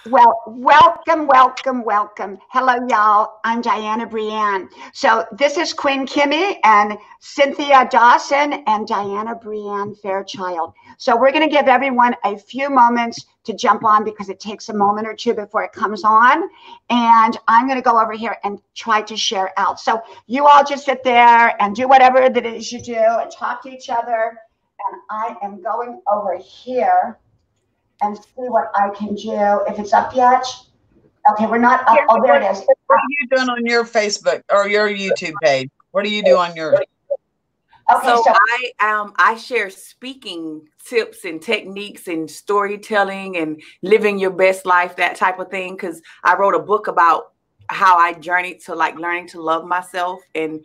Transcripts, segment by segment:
Well, welcome, welcome, welcome. Hello, y'all. I'm Diana Brienne. So this is Queen Kimmy and Cynthia Dawson and Diana Brienne Fairchild. So we're going to give everyone a few moments to jump on because it takes a moment or two before it comes on. And I'm going to go over here and try to share out. So you all just sit there and do whatever that is you do and talk to each other. And I am going over here and see what I can do. If it's up yet. Okay, we're not up. Oh, there it is. What are you doing on your Facebook or your YouTube page? What do you do on your? Okay, so I share speaking tips and techniques and storytelling and living your best life, that type of thing. Because I wrote a book about how I journeyed to like learning to love myself, and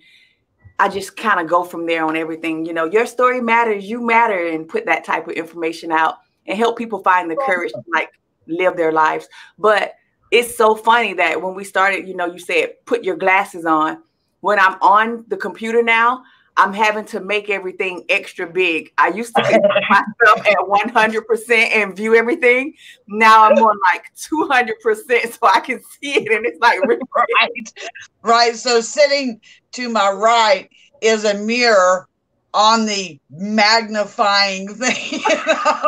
I just kind of go from there on everything. You know, your story matters, you matter, and put that type of information out and help people find the courage to like live their lives. But it's so funny that when we started, you know, you said put your glasses on. When I'm on the computer now, I'm having to make everything extra big. I used to put myself at 100% and view everything. Now I'm on like 200% so I can see it, and it's like really right. So sitting to my right is a mirror on the magnifying thing, you know?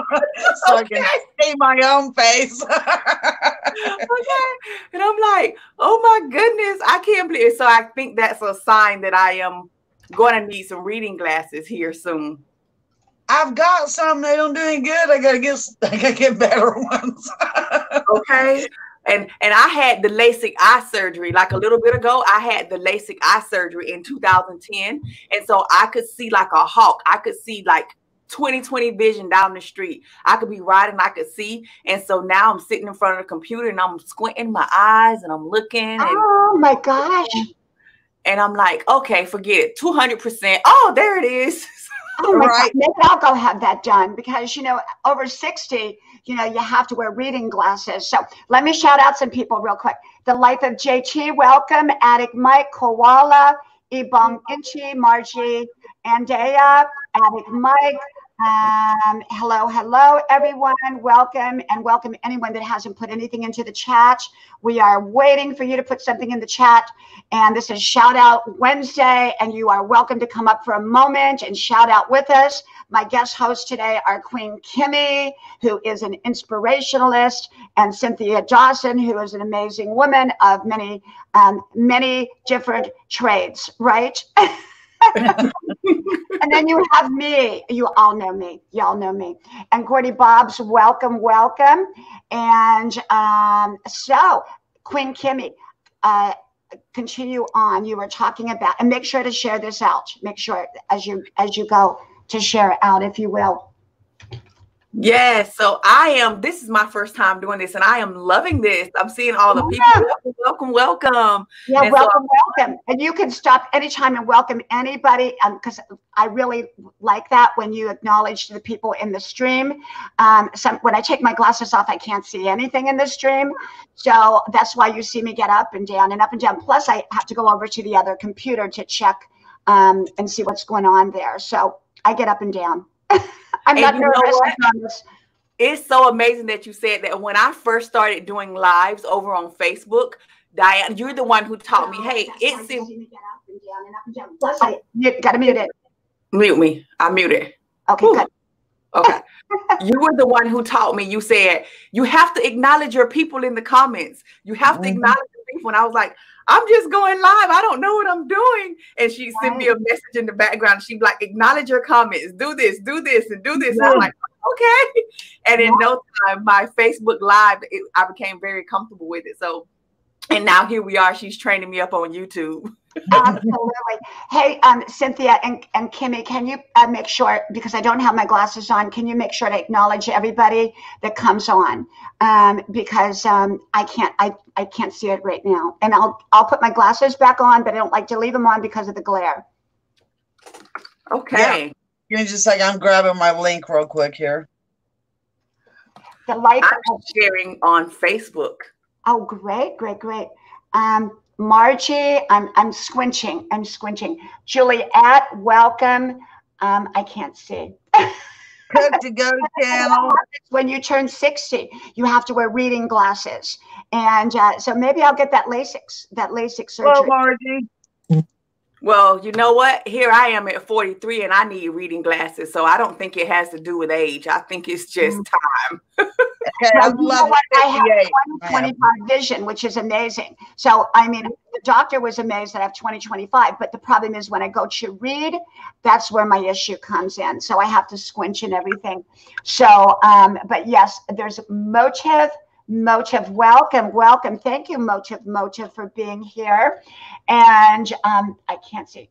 So I can see my own face. Okay. And I'm like, oh my goodness, I can't believe it. So I think that's a sign that I am going to need some reading glasses here soon. I've got some. They don't do any good. I gotta get better ones. Okay. And I had the LASIK eye surgery like a little bit ago. I had the LASIK eye surgery in 2010. And so I could see like a hawk. I could see like 20/20 vision down the street. I could be riding, I could see. And so now I'm sitting in front of the computer and I'm squinting my eyes and I'm looking. And, oh my gosh. And I'm like, okay, forget it. 200%. Oh, there it is. Oh my God. Maybe I'll go have that done because, you know, over 60, you know, you have to wear reading glasses. So let me shout out some people real quick. The Life of JT, welcome. Attic Mike, Koala, Ibong Inchi, Margie, Andea, Attic Mike. Hello, everyone. Welcome, and welcome anyone that hasn't put anything into the chat. We are waiting for you to put something in the chat. And this is Shout Out Wednesday, and you are welcome to come up for a moment and shout out with us. My guest hosts today are Queen Kimmy, who is an inspirationalist, and Cynthia Dawson, who is an amazing woman of many different trades, right? And then you have me. You all know me. Y'all know me. And Gordy Bob's welcome. And so, Queen Kimmy, continue on. You were talking about, and make sure to share this out. Make sure as you go to share it out, if you will. Yes, so this is my first time doing this, and I am loving this. I'm seeing all the people. Welcome. Yeah, and welcome. And you can stop anytime and welcome anybody, because I really like that when you acknowledge the people in the stream. When I take my glasses off, I can't see anything in the stream. So that's why you see me get up and down and up and down. Plus, I have to go over to the other computer to check and see what's going on there. So I get up and down. I'm not nervous. It's so amazing that you said that. When I first started doing lives over on Facebook, Diane, you're the one who taught me, hey, it's you got to mute it. Mute me. I muted. Okay, good. Okay. You were the one who taught me. You said you have to acknowledge your people in the comments. You have to acknowledge the people. And I was like, I'm just going live. I don't know what I'm doing. And she sent me a message in the background. She'd be like, acknowledge your comments. Do this, and do this. And I'm like, okay. And in no time, my Facebook Live, I became very comfortable with it. So, and now here we are. She's training me up on YouTube. Absolutely. Hey, Cynthia and Kimmy, can you make sure, because I don't have my glasses on, can you make sure to acknowledge everybody that comes on? Because I can't see it right now. And I'll put my glasses back on, but I don't like to leave them on because of the glare. Okay. Yeah. Give me just a second. I'm grabbing my link real quick here. I'm sharing on Facebook. Oh, great. Margie, I'm squinching. Juliet, welcome. I can't see. Cook to Go channel. When you turn 60, you have to wear reading glasses. And so maybe I'll get that LASIK surgery. Well, Margie. Well, you know what? Here I am at 43 and I need reading glasses. So I don't think it has to do with age. I think it's just time. Okay, well, I have 20/25 vision, which is amazing. So, I mean, the doctor was amazed that I have 20/25, but the problem is when I go to read, that's where my issue comes in. So I have to squinch and everything. So, but yes, there's Motive, welcome. Thank you, Motive, for being here. And I can't see.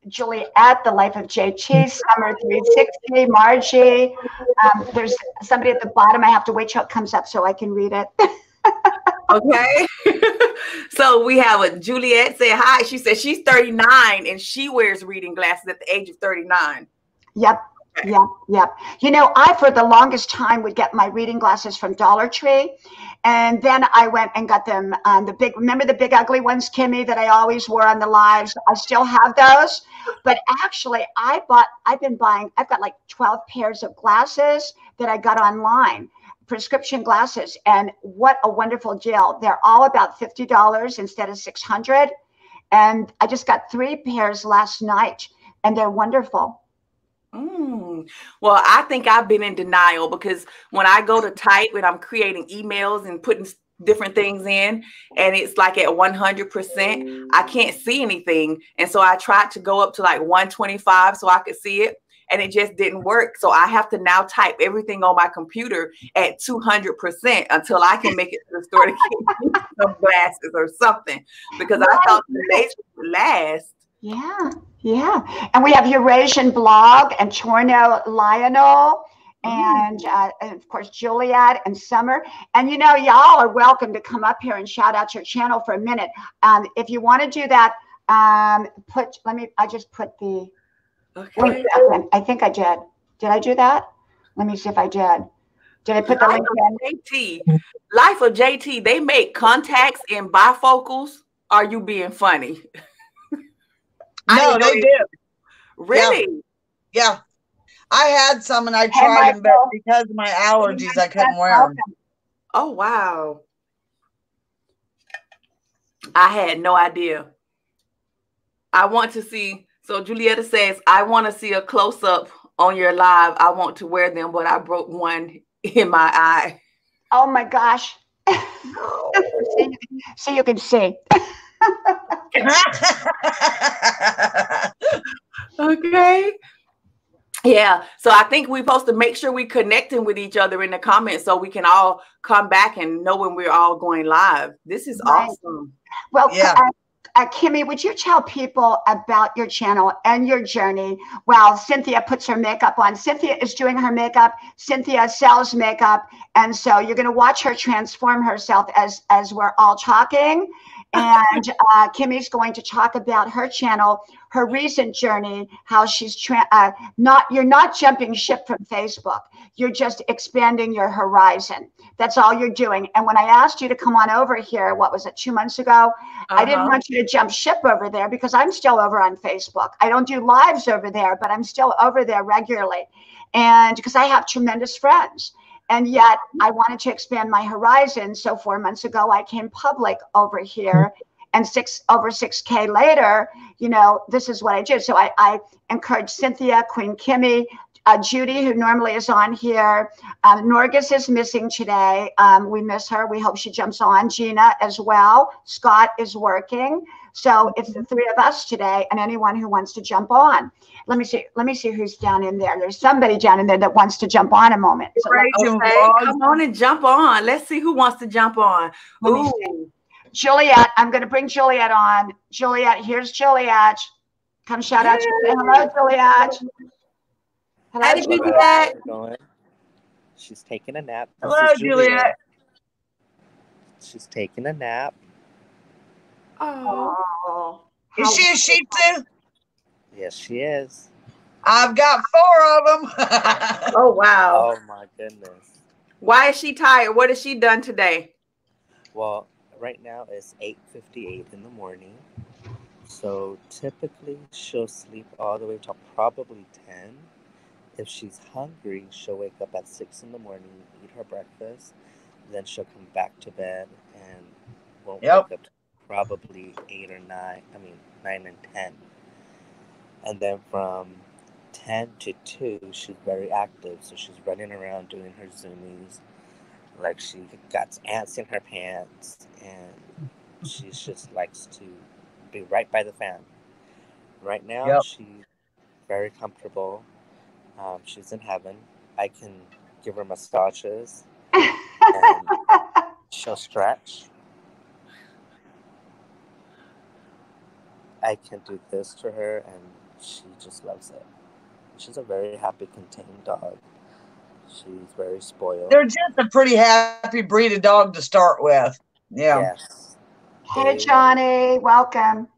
Juliet, The Life of JT, Summer 360, Margie. There's somebody at the bottom. I have to wait till it comes up so I can read it. Okay. So we have a Juliet say hi. She says she's 39 and she wears reading glasses at the age of 39. Yep. Yep. You know, I, for the longest time, would get my reading glasses from Dollar Tree. And then I went and got them, remember the big ugly ones, Kimmy, that I always wore on the lives? I still have those. But actually, I've got like 12 pairs of glasses that I got online, prescription glasses. And what a wonderful deal. They're all about $50 instead of $600. And I just got 3 pairs last night, and they're wonderful. Well, I think I've been in denial because when I go to type and I'm creating emails and putting different things in and it's like at 100%, I can't see anything. And so I tried to go up to like 125 so I could see it and it just didn't work. So I have to now type everything on my computer at 200% until I can make it to the store to get some glasses or something because I thought the days would last. Yeah. And we have Eurasian Blog and Torno Lionel and of course, Juliet and Summer. And, you know, y'all are welcome to come up here and shout out your channel for a minute. If you want to do that, I just put the, okay. I think I did. Did I do that? Let me see if I did. Did I put the link in? Life of JT, they make contacts in bifocals. Are you being funny? No, they did. Really? Yeah. I had some and I tried them, but because of my allergies, I couldn't wear them. Oh, wow. I had no idea. I want to see. So Julietta says, I want to see a close-up on your live. I want to wear them, but I broke one in my eye. Oh, my gosh. So you can see. Okay. Yeah. So I think we're supposed to make sure we're connecting with each other in the comments so we can all come back and know when we're all going live. This is awesome. Well, yeah. Kimmy, would you tell people about your channel and your journey while Cynthia puts her makeup on? Cynthia is doing her makeup. Cynthia sells makeup. And so you're going to watch her transform herself as we're all talking. And Kimmy's going to talk about her channel, her recent journey, how she's you're not jumping ship from Facebook. You're just expanding your horizon. That's all you're doing. And when I asked you to come on over here, what was it, 2 months ago? I didn't want you to jump ship over there because I'm still over on Facebook. I don't do lives over there, but I'm still over there regularly. And because I have tremendous friends. And yet I wanted to expand my horizon. So 4 months ago, I came public over here, and over 6K later, you know, this is what I did. So I encourage Cynthia, Queen Kimmy, Judy, who normally is on here. Norgis is missing today. We miss her. We hope she jumps on. Gina as well. Scott is working. So it's the 3 of us today and anyone who wants to jump on. Let me see who's down in there. There's somebody down in there that wants to jump on a moment. So come on and jump on. Let's see who wants to jump on. Ooh. Juliet, I'm going to bring Juliet on. Juliet, here's Juliet. Come shout out to you. Hello, Juliet. Hello, Hi, Juliet. Going? She's taking a nap. Hello, Juliet. She's taking a nap. Oh. Is she a Shih Tzu? Yes, she is. I've got 4 of them. Oh, wow. Oh, my goodness. Why is she tired? What has she done today? Well, right now it's 8:58 in the morning. So typically she'll sleep all the way till probably 10. If she's hungry, she'll wake up at 6 in the morning, eat her breakfast, then she'll come back to bed and won't Yep. wake up till probably 8 or 9. I mean 9 and 10. And then from 10 to 2, she's very active. So she's running around doing her zoomies. Like she got ants in her pants, and she just likes to be right by the fan. Right now, Yep. she's very comfortable. She's in heaven. I can give her massages, and she'll stretch. I can do this to her, and she just loves it. She's a very happy, contained dog. She's very spoiled. They're just a pretty happy breed of dog to start with. Yeah. Yes. Hey, Johnny, welcome.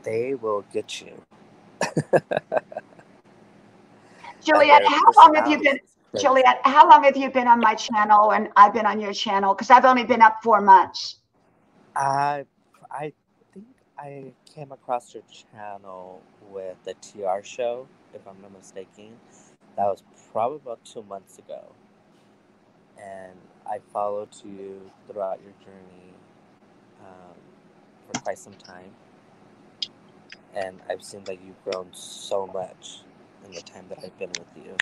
They will get you. Juliet, how long have you been? Juliet, how long have you been on my channel and I've been on your channel? Because I've only been up 4 months. I think I came across your channel with the TR show, if I'm not mistaken. That was probably about 2 months ago. And I followed you throughout your journey for quite some time. And I've seen that you've grown so much in the time that I've been with you.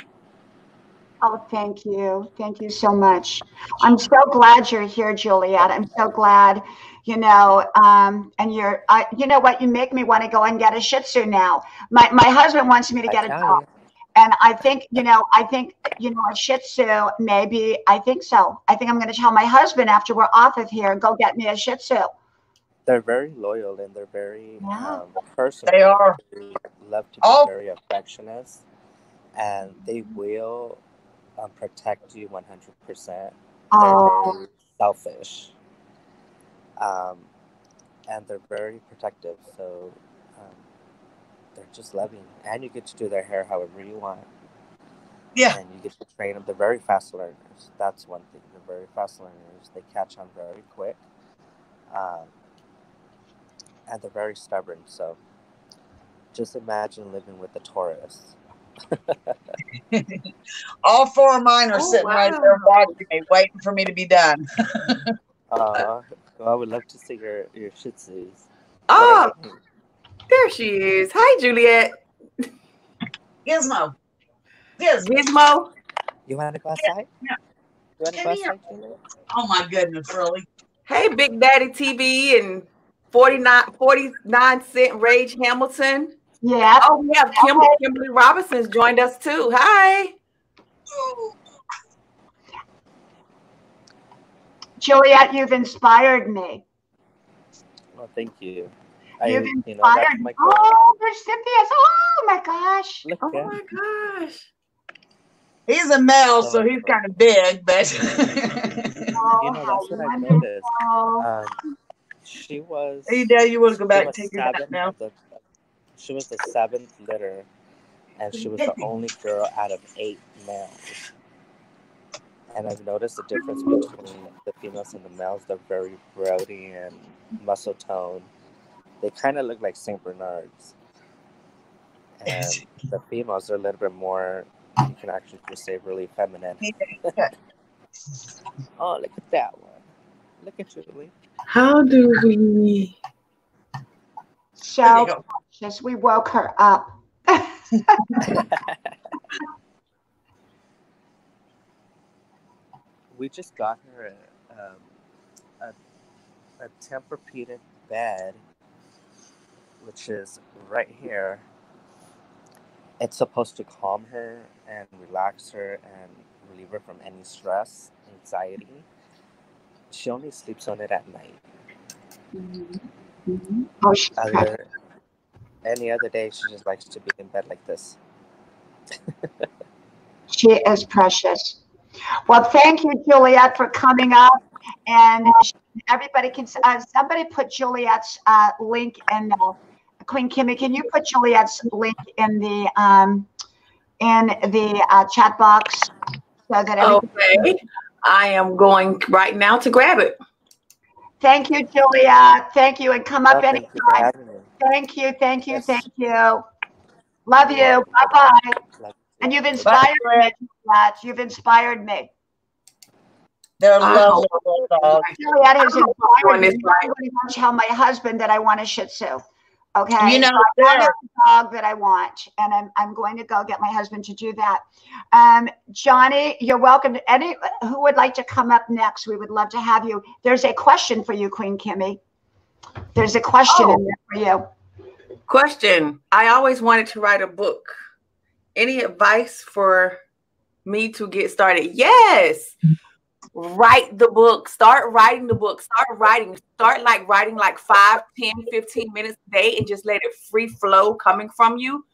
Oh, thank you. Thank you so much. I'm so glad you're here, Juliet. I'm so glad, and you're, you know what, you make me want to go and get a Shih Tzu now. My husband wants me to get a dog. And I think, a Shih Tzu, maybe, I think so. I think I'm going to tell my husband after we're off of here, go get me a Shih Tzu. They're very loyal and they're very personal. They are. They love to be very affectionate, and they will protect you 100%. They're very selfish, and they're very protective. So they're just loving, and you get to do their hair however you want. Yeah. And you get to train them. They're very fast learners. That's one thing. They're very fast learners. They catch on very quick. And they're very stubborn. So just imagine living with a Taurus. All 4 of mine are sitting right there watching me, waiting for me to be done. Well, I would love to see your Shih Tzus. Oh, there she is. Hi, Juliet. Gizmo. Gizmo. You want to go outside? Yeah. You want to go outside, Juliet? Oh, my goodness, really? Hey, Big Daddy TV and 49 Cent Rage Hamilton. Yeah. Oh, we have Kimberly Robinson's joined us too. Hi. Juliet, you've inspired me. Well, thank you. You've inspired me. Oh, there's Cynthia's. Oh, my gosh. Oh, my gosh. He's a male, so he's kind of big, but... That's what I noticed. She was... Hey, Dad, you want to go back and take your nap now? She was the 7th litter, and she was the only girl out of 8 males. And I've noticed the difference between the females and the males. They're very rowdy and muscle toned. They kind of look like St. Bernards. And the females are a little bit more, you can actually just say, really feminine. Oh, look at that one. Look at Julie. How do we? So precious. We woke her up. We just got her a Tempur-Pedic bed, which is right here. It's supposed to calm her and relax her and relieve her from any stress, anxiety. She only sleeps on it at night. Mm-hmm. Oh, any other day, she just likes to be in bed like this. She is precious. Well, thank you, Juliet, for coming up. And everybody can, somebody put Juliet's link in Queen Kimmy, can you put Juliet's link in the chat box so that okay. I am going right now to grab it. Thank you, Juliet. Thank you, and come up anytime. Thank you. Yes. Thank you. Love you. Bye-bye. Love you And you've inspired me. You've inspired me. They're lovely little dogs. Juliet has inspired me. I'm going to tell my husband that I want a Shih Tzu. Okay. You know, so I have a dog that I want, and I'm going to go get my husband to do that. Johnny, you're welcome. Any who would like to come up next? We would love to have you. There's a question for you, Queen Kimmy. There's a question in there for you. Question. I always wanted to write a book. Any advice for me to get started? Yes. Write the book. Start writing the book. Start writing like 5, 10, 15 minutes a day and just let it free flow coming from you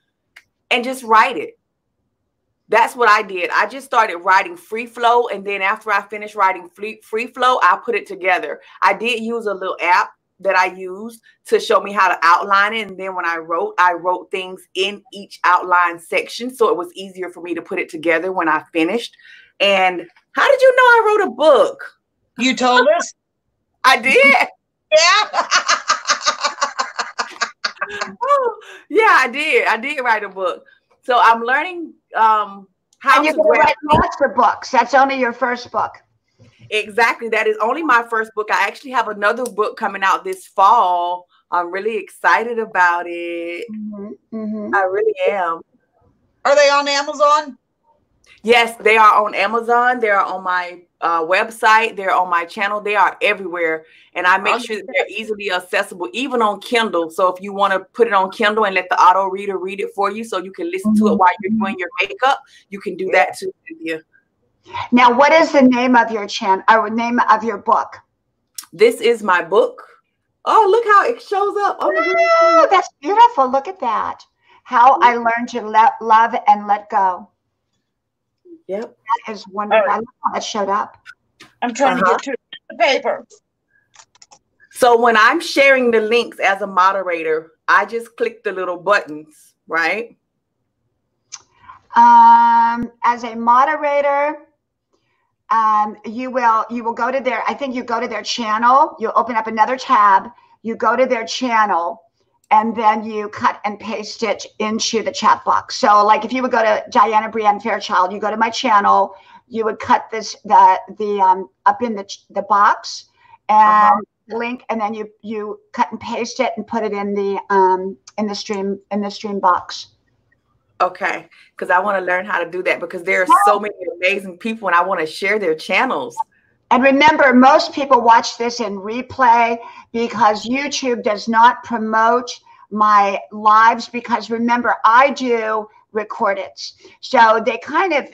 and just write it. That's what I did. I just started writing free flow, and then after I finished writing free flow, I put it together. I did use a little app that I used to show me how to outline it, and then when I wrote things in each outline section, so it was easier for me to put it together when I finished. And how did you know I wrote a book? You told us. I did. Yeah. Oh, yeah, I did. I did write a book. So I'm learning how and you're going to write lots of books. That's only your first book. Exactly. That is only my first book. I actually have another book coming out this fall. I'm really excited about it. I really am. Are they on Amazon? Yes, they are on Amazon. They are on my website. They're on my channel. They are everywhere. And I make sure that they're easily accessible, even on Kindle. So if you want to put it on Kindle and let the auto reader read it for you so you can listen to it while you're doing your makeup, you can do that too, Cynthia. Now, what is the name of your channel or name of your book? This is my book. Oh, look how it shows up. Oh, that's beautiful. Look at that. How I Learned to Love and Let Go. Yep. That is wonderful. I love how that showed up. I'm trying to get to the paper. So when I'm sharing the links as a moderator, I just click the little buttons, right? As a moderator, you will go to their, I think you go to their channel, you open up another tab, you go to their channel, and then you cut and paste it into the chat box. So like if you would go to Diana Brianne Fairchild, you go to my channel, you would cut this, up in the box and the link, and then you cut and paste it and put it in the stream box. Okay, because I want to learn how to do that because there are so many amazing people and I want to share their channels. And remember, most people watch this in replay because YouTube does not promote my lives because remember, I do recorded. So they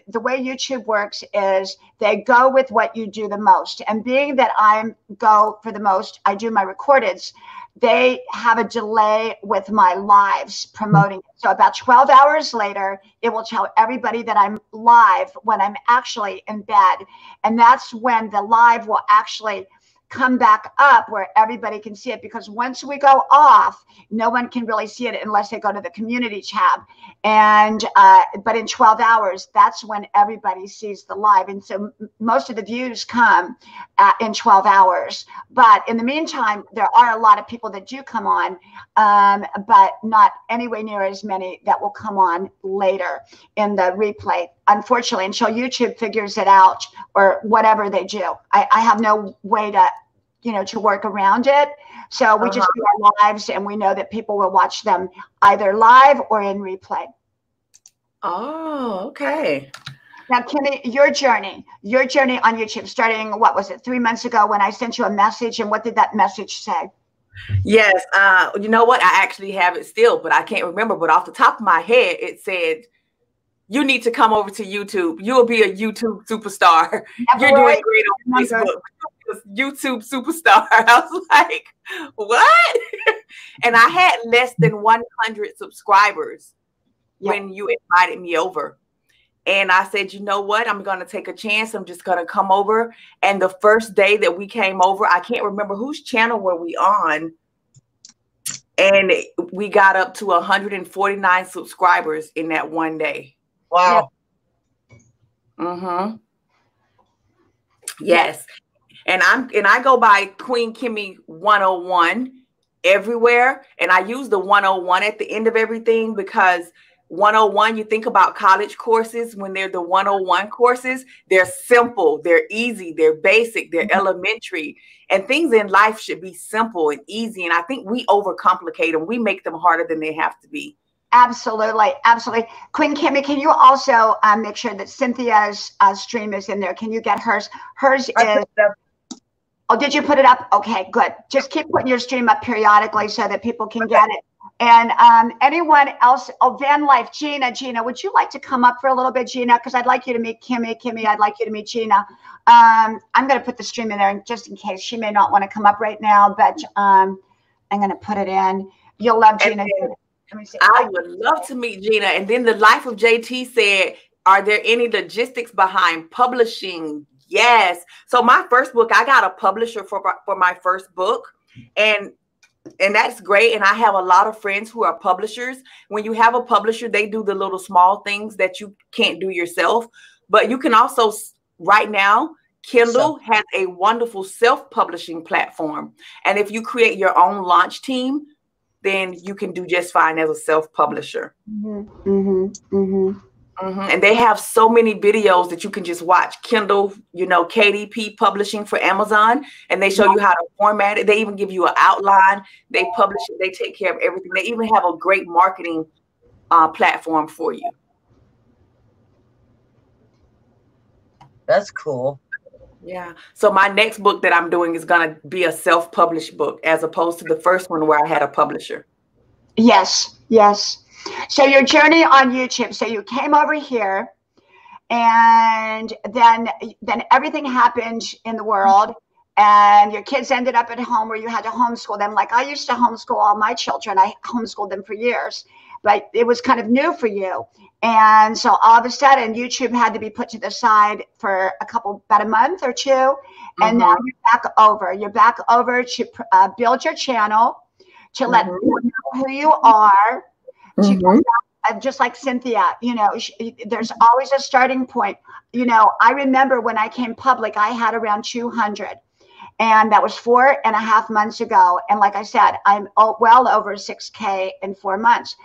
the way YouTube works is they go with what you do the most. And being that I go for the most, I do my recordeds, they have a delay with my lives promoting it. So about 12 hours later, it will tell everybody that I'm live when I'm actually in bed. And that's when the live will actually come back up where everybody can see it, because once we go off, no one can really see it unless they go to the community tab. And but in 12 hours, that's when everybody sees the live. And so most of the views come in 12 hours. But in the meantime, there are a lot of people that do come on, but not anywhere near as many that will come on later in the replay, unfortunately, until YouTube figures it out or whatever they do. I have no way to, to work around it. So we just do our lives, and we know that people will watch them either live or in replay. Oh, okay. Now, Kimmy, your journey on YouTube, starting, what was it, 3 months ago when I sent you a message, and what did that message say? Yes. You know what? I actually have it still, but I can't remember. But off the top of my head, it said, you need to come over to YouTube. You will be a YouTube superstar. You're doing great on Facebook. YouTube superstar. I was like, what? And I had less than 100 subscribers when you invited me over. And I said, you know what? I'm going to take a chance. I'm just going to come over. And the first day that we came over, I can't remember whose channel were we on. And we got up to 149 subscribers in that one day. Wow. Mm-hmm. Yes. And I go by Queen Kimmy 101 everywhere. And I use the 101 at the end of everything because 101, you think about college courses when they're the 101 courses, they're simple, they're easy, they're basic, they're elementary. And things in life should be simple and easy. And I think we overcomplicate them. We make them harder than they have to be. Absolutely. Absolutely. Queen Kimmy, can you also make sure that Cynthia's stream is in there? Can you get hers? Hers is... Oh, did you put it up? Okay, good. Just keep putting your stream up periodically so that people can get it. And anyone else? Oh, Van Life, Gina, would you like to come up for a little bit, Gina? Because I'd like you to meet Kimmy. Kimmy, I'd like you to meet Gina. I'm going to put the stream in there just in case. She may not want to come up right now, but I'm going to put it in. You'll love Gina. I would love to meet Gina. And then the Life of JT said, are there any logistics behind publishing? Yes. So my first book, I got a publisher for my first book. And that's great. And I have a lot of friends who are publishers. When you have a publisher, they do the little small things that you can't do yourself. But you can also, right now, Kindle has a wonderful self-publishing platform. And if you create your own launch team, then you can do just fine as a self-publisher. And they have so many videos that you can just watch. Kindle, you know, KDP Publishing for Amazon, and they show you how to format it. They even give you an outline. They publish it. They take care of everything. They even have a great marketing platform for you. That's cool. Yeah. So my next book that I'm doing is going to be a self-published book as opposed to the first one where I had a publisher. Yes, yes. So your journey on YouTube, so you came over here and then everything happened in the world and your kids ended up at home where you had to homeschool them. Like I used to homeschool all my children. I homeschooled them for years, but it was kind of new for you. And so all of a sudden YouTube had to be put to the side for about a month or two. And now you're back over to build your channel, to let people know who you are. Just like Cynthia, you know, there's always a starting point. You know, I remember when I came public, I had around 200 and that was 4.5 months ago. And like I said, I'm well over 6K in 4 months.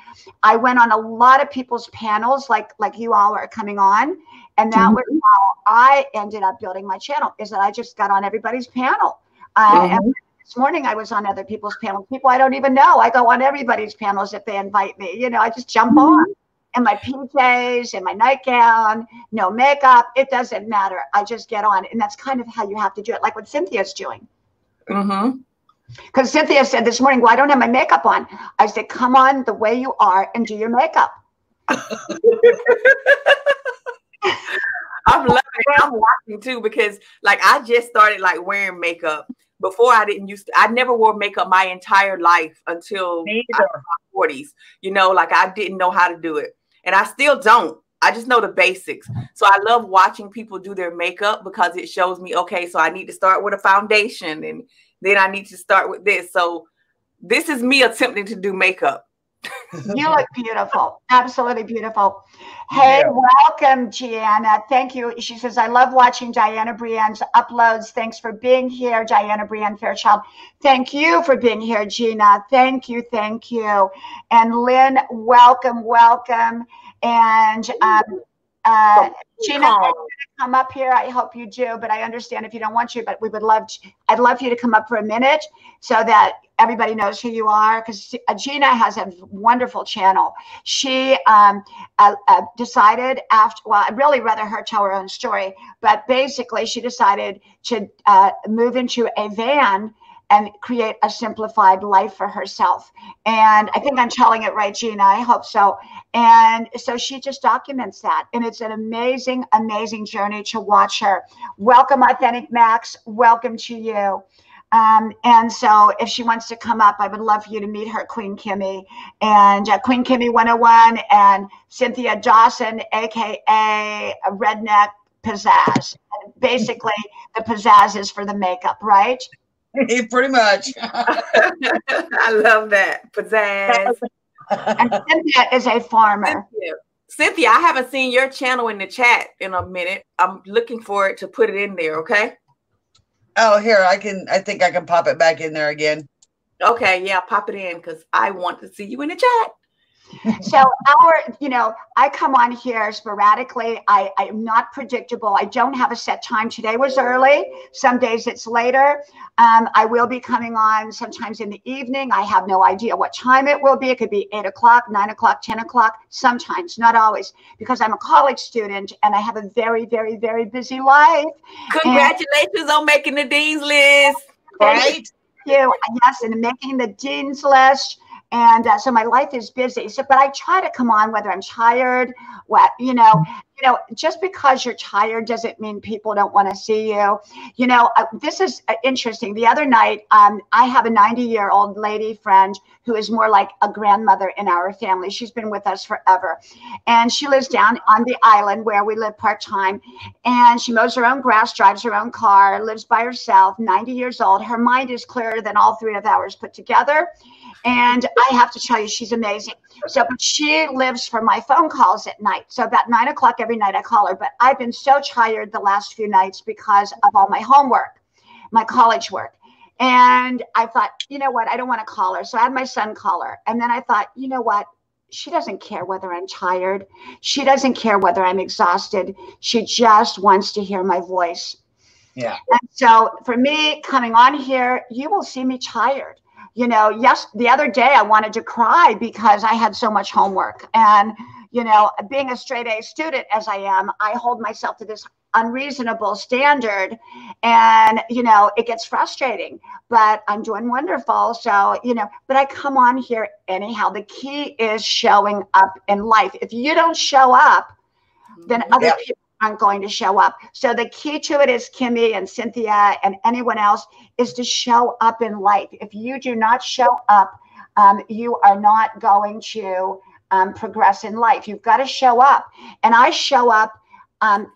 I went on a lot of people's panels like you all are coming on. And that was how I ended up building my channel, is that I just got on everybody's panel. And this morning I was on other people's panels. People I don't even know. I go on everybody's panels if they invite me. You know, I just jump on in my PJs and my nightgown, no makeup. It doesn't matter. I just get on. And that's kind of how you have to do it, like what Cynthia's doing. Because Cynthia said this morning, well, I don't have my makeup on. I said, come on the way you are and do your makeup. I'm loving it. I'm watching too because like I just started like wearing makeup. Before I never wore makeup my entire life until my 40s. You know, like I didn't know how to do it. And I still don't. I just know the basics. So I love watching people do their makeup because it shows me, okay, so I need to start with a foundation and then I need to start with this. So this is me attempting to do makeup. You look beautiful. Absolutely beautiful. Hey, welcome, Gianna. Thank you. She says, I love watching Diana Brienne's uploads. Thanks for being here, Diana Brienne Fairchild. Thank you for being here, Gina. Thank you. Thank you. And Lynn, welcome, welcome. And Gina, I'm going to come up here. I hope you do, but I understand if you don't want to, but I'd love you to come up for a minute so that everybody knows who you are, because Gina has a wonderful channel. She decided after, well, I'd really rather her tell her own story, but basically she decided to move into a van and create a simplified life for herself. And I think I'm telling it right, Gina. I hope so. And so she just documents that. And it's an amazing, amazing journey to watch her. Welcome, Authentic Max. Welcome to you. And so if she wants to come up, I would love for you to meet her, Queen Kimmy. And Queen Kimmy 101 and Cynthia Dawson, a.k.a. Redneck Pizzazz. And basically, the pizzazz is for the makeup, right? Pretty much. I love that. Pizzazz. And Cynthia is a farmer. Cynthia, I haven't seen your channel in the chat in a minute. I'm looking for it to put it in there, okay? Oh, here, I think I can pop it back in there again. Okay, yeah, pop it in because I want to see you in the chat. So I come on here sporadically. I'm not predictable. I don't have a set time. Today was early. Some days it's later. I will be coming on sometimes in the evening. I have no idea what time it will be. It could be 8 o'clock, 9 o'clock, 10 o'clock, sometimes, not always, because I'm a college student and I have a very, very, very busy life. Congratulations on making the dean's list. Right? You. Yes, and making the dean's list. And so my life is busy. So, but I try to come on whether I'm tired, just because you're tired doesn't mean people don't want to see you. This is interesting. The other night, I have a 90-year-old lady friend who is more like a grandmother in our family. She's been with us forever. And she lives down on the island where we live part-time. And she mows her own grass, drives her own car, lives by herself, 90 years old. Her mind is clearer than all three of ours put together. And I have to tell you, she's amazing. So, but she lives for my phone calls at night. So about 9 o'clock every night I call her. But I've been so tired the last few nights because of all my homework, my college work. And I thought, you know what? I don't want to call her. So I had my son call her. And then I thought, you know what? She doesn't care whether I'm tired. She doesn't care whether I'm exhausted. She just wants to hear my voice. Yeah. And so for me, coming on here, you will see me tired. Yes, the other day I wanted to cry because I had so much homework. And, being a straight A student as I am, I hold myself to this unreasonable standard. And, it gets frustrating, but I'm doing wonderful. So, but I come on here anyhow. The key is showing up in life. If you don't show up, then other people aren't going to show up. So the key to it is Kimmy and Cynthia and anyone else is to show up in life. If you do not show up, you are not going to progress in life. You've got to show up. And I show up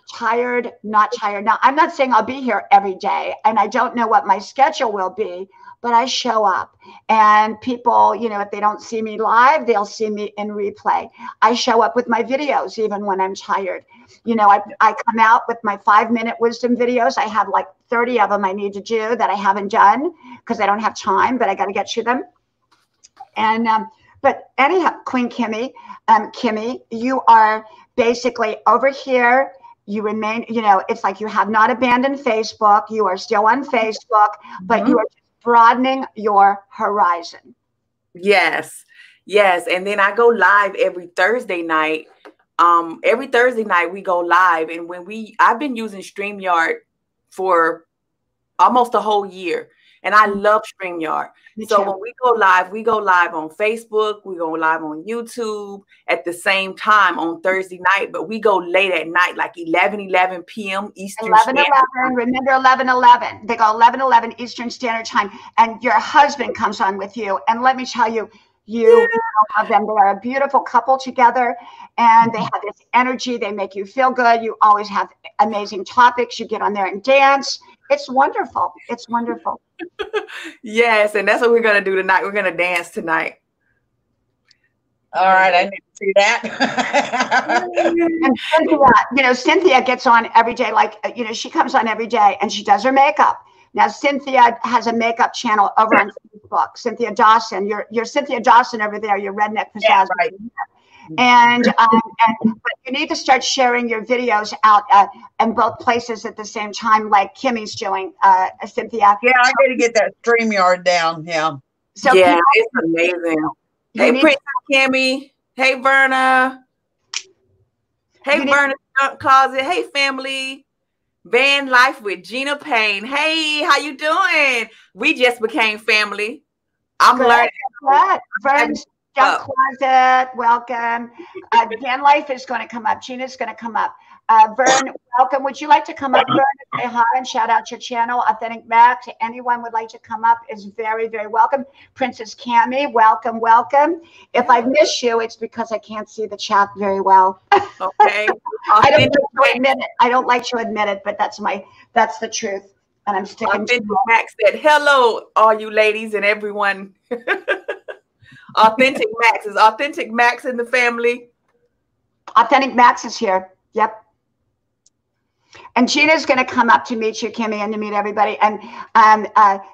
tired, not tired. Now, I'm not saying I'll be here every day, and I don't know what my schedule will be, but I show up. And people, if they don't see me live, they'll see me in replay. I show up with my videos even when I'm tired. I come out with my 5-minute wisdom videos. I have like 30 of them I need to do that I haven't done because I don't have time, but I got to get to them. And but anyhow, Queen Kimmy, Kimmy, you are basically over here. You remain, it's like you have not abandoned Facebook. You are still on Facebook, but you are broadening your horizon. Yes. And then I go live every Thursday night. Every Thursday night we go live. And I've been using StreamYard for almost a whole year. And I love StreamYard. So when we go live on Facebook, we go live on YouTube at the same time on Thursday night, but we go late at night, like 11 p.m. Eastern Standard Time. Remember 11:11. They go 11:11 Eastern Standard Time, and your husband comes on with you. And let me tell you, you love them. They are a beautiful couple together, and they have this energy. They make you feel good. You always have amazing topics. You get on there and dance. It's wonderful. It's wonderful. Yes, and that's what we're going to do tonight. We're going to dance tonight. All right, I need to see that. And Cynthia gets on every day. She comes on every day and she does her makeup. Now, Cynthia has a makeup channel over on Facebook. Cynthia Dawson, you're Cynthia Dawson over there. You're Redneck Pizzazz. Yeah, right. And but you need to start sharing your videos out in both places at the same time, like Kimmy's doing, Cynthia. Yeah, I got to get that StreamYard down. Yeah. So it's amazing. Hey, Princess Kimmy. Hey, Verna. Hey, Verna Closet. Hey, family. Van Life with Gina Payne. Hey, how you doing? We just became family. I'm learning. Friends. Closet, welcome. Van Life is going to come up. Gina's going to come up. Vern, welcome. Would you like to come up, Vern, and say hi and shout out your channel? Authentic Max. Anyone would like to come up is very, very welcome. Princess Cammie, welcome, welcome. If I miss you, it's because I can't see the chat very well. Okay. I don't like to admit it, but that's the truth. And I'm sticking to it. Max said, hello, all you ladies and everyone. Authentic Max. Is Authentic Max in the family? Authentic Max is here. Yep. And Gina's going to come up to meet you, Kimmy, and to meet everybody. And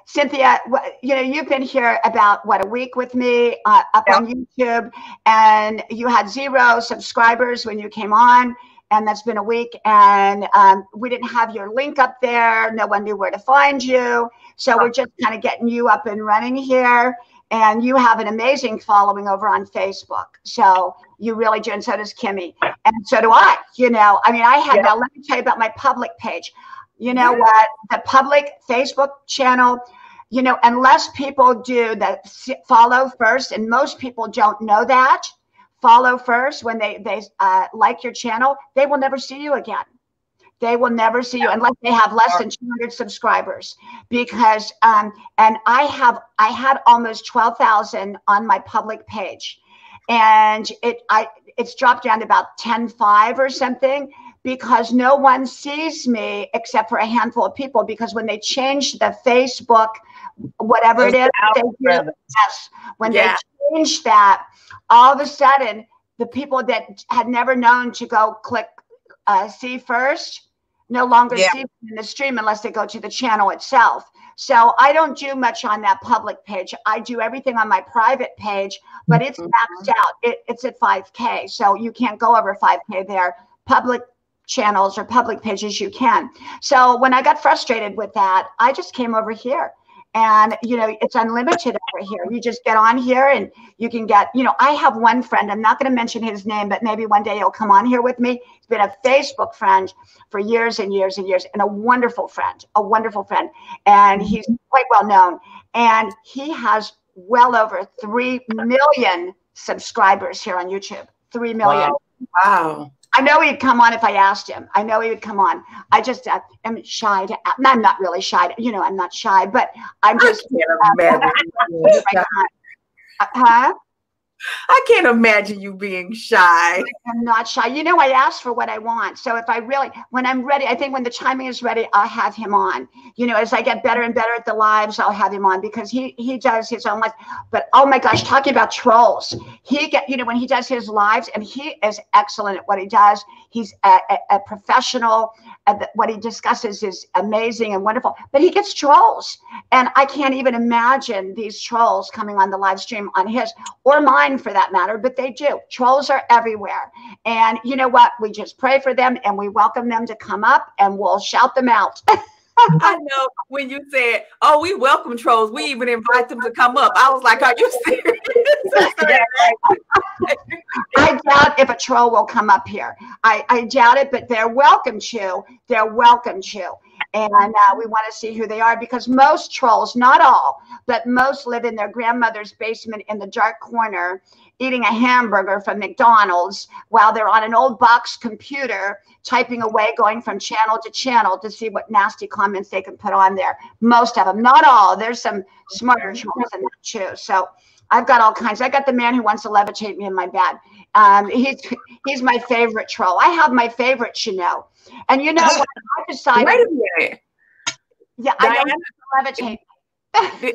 Cynthia, you've been here about, a week with me up on YouTube, and you had 0 subscribers when you came on, and that's been a week. And we didn't have your link up there. No one knew where to find you. So we're just kind of getting you up and running here. And you have an amazing following over on Facebook. So you really do, and so does Kimmy. And so do I. Now let me tell you about my public page. You know what? The public Facebook channel, unless people do the follow first, and most people don't know that, follow first when they like your channel, they will never see you again. They will never see you unless they have less than 200 subscribers, because and I had almost 12,000 on my public page, and it's dropped down to about 10.5 or something, because no one sees me except for a handful of people, because when they change the Facebook, whatever it is, when they change that, all of a sudden the people that had never known to go click see first no longer see them in the stream unless they go to the channel itself. So I don't do much on that public page. I do everything on my private page, but it's maxed out. It's at 5K. So you can't go over 5K there. Public channels or public pages you can. So when I got frustrated with that, I just came over here. And, it's unlimited over here. You just get on here and you can get, I have one friend, I'm not going to mention his name, but maybe one day he'll come on here with me. He's been a Facebook friend for years and years and years, and a wonderful friend. And he's quite well known. And he has well over 3 million subscribers here on YouTube. 3 million. Wow. I know he'd come on if I asked him. I know he would come on. I just am shy to. I'm not really shy. I'm not shy, but I'm just. I can't imagine you being shy. I'm not shy. I ask for what I want. So when I'm ready, I think when the timing is ready, I'll have him on. As I get better and better at the lives, I'll have him on, because he does his own life. But oh my gosh, talking about trolls, when he does his lives, and he is excellent at what he does. He's a professional. What he discusses is amazing and wonderful. But he gets trolls, and I can't even imagine these trolls coming on the live stream on his or mine, for that matter, but they do. Trolls are everywhere. And you know what? We just pray for them, and we welcome them to come up, and we'll shout them out. I know when you said, oh, we welcome trolls, we even invite them to come up. I was like, are you serious? I doubt if a troll will come up here. I doubt it, but they're welcome to. They're welcome to. And we want to see who they are, because most trolls, not all, but most live in their grandmother's basement in the dark corner, eating a hamburger from McDonald's while they're on an old box computer, typing away, going from channel to channel to see what nasty comments they can put on there. Most of them, not all. There's some smarter trolls in that too. So I've got all kinds. I got the man who wants to levitate me in my bed. He's my favorite troll. I have my favorites, And what? I decided. Wait a minute. Yeah, Diana, I don't levitate.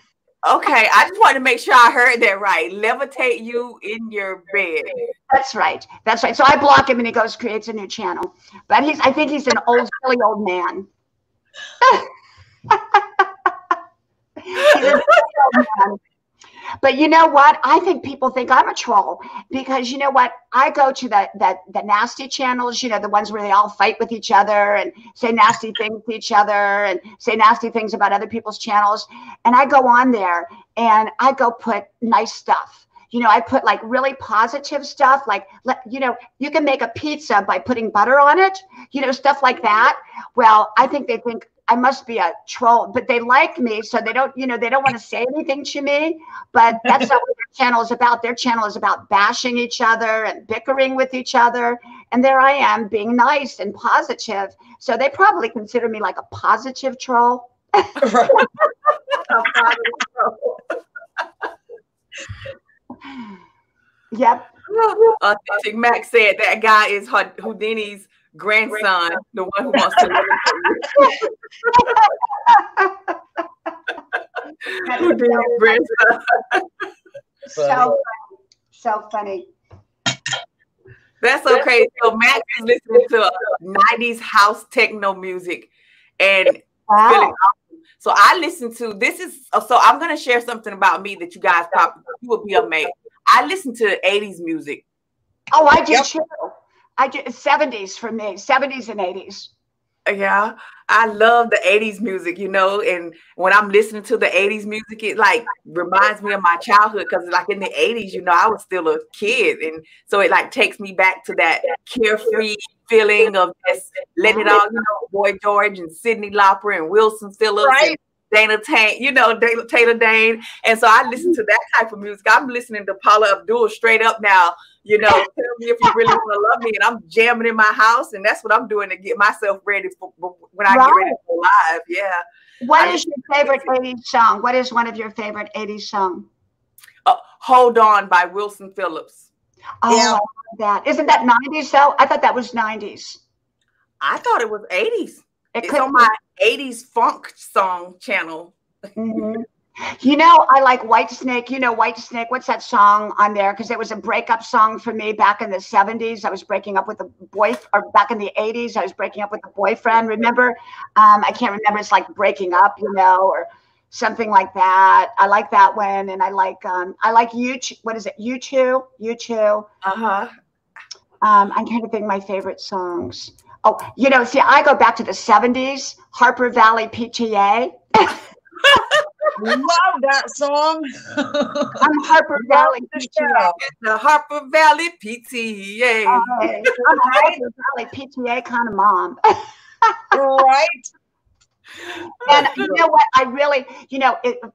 Okay, I just wanted to make sure I heard that right. Levitate you in your bed. That's right. That's right. So I block him, and he creates a new channel. But I think he's an silly old man. He's a silly old man. But you know what? I think people think I'm a troll, because you know what? I go to the nasty channels, the ones where they all fight with each other and say nasty things to each other and say nasty things about other people's channels. And I go on there and I go put nice stuff. I put like really positive stuff, like, you can make a pizza by putting butter on it, stuff like that. Well, I think they think I must be a troll, but they like me, so they don't want to say anything to me. But that's not what their channel is about. Their channel is about bashing each other and bickering with each other. And there I am being nice and positive. So they probably consider me like a positive troll. A positive troll. Yep. Authentic Mac said that guy is Houdini's grandson, the one who wants to Houdini's grandson. So funny. That's so crazy. So Max is listening to 90s house techno music and feeling awesome. So I listen to so I'm gonna share something about me that you guys probably you will be amazed. I listen to 80s music. Oh, I do too. I do 70s for me, 70s and 80s. Yeah, I love the 80s music, and when I'm listening to the 80s music, it like reminds me of my childhood because like in the 80s, I was still a kid. And so it like takes me back to that carefree feeling of just letting it all, Boy George and Cyndi Lauper and Wilson Phillips and Dana Taylor Dane. And so I listen to that type of music. I'm listening to Paula Abdul straight up now. Tell me if you really want to love me, and I'm jamming in my house, and that's what I'm doing to get myself ready for when I get ready to go live. Yeah. What is your favorite 80s song? What is one of your favorite 80s songs? Hold On by Wilson Phillips. Oh, yeah. I love that. Isn't that 90s though? I thought that was 90s. I thought it was 80s. It's on my 80s funk song channel. Mm-hmm. I like Whitesnake. Whitesnake, what's that song on there? Because it was a breakup song for me back in the 70s. I was breaking up with a or back in the 80s, I was breaking up with a boyfriend. Remember? I can't remember. It's like breaking up, or something like that. I like that one. And I like U2. What is it? U2? U2. Uh-huh. I'm trying to think my favorite songs. Oh, see, I go back to the 70s, Harper Valley PTA. Love that song. I'm Harper Valley PTA. The Harper Valley PTA. I'm Harper Valley PTA kind of mom. Right. And you know what? I really,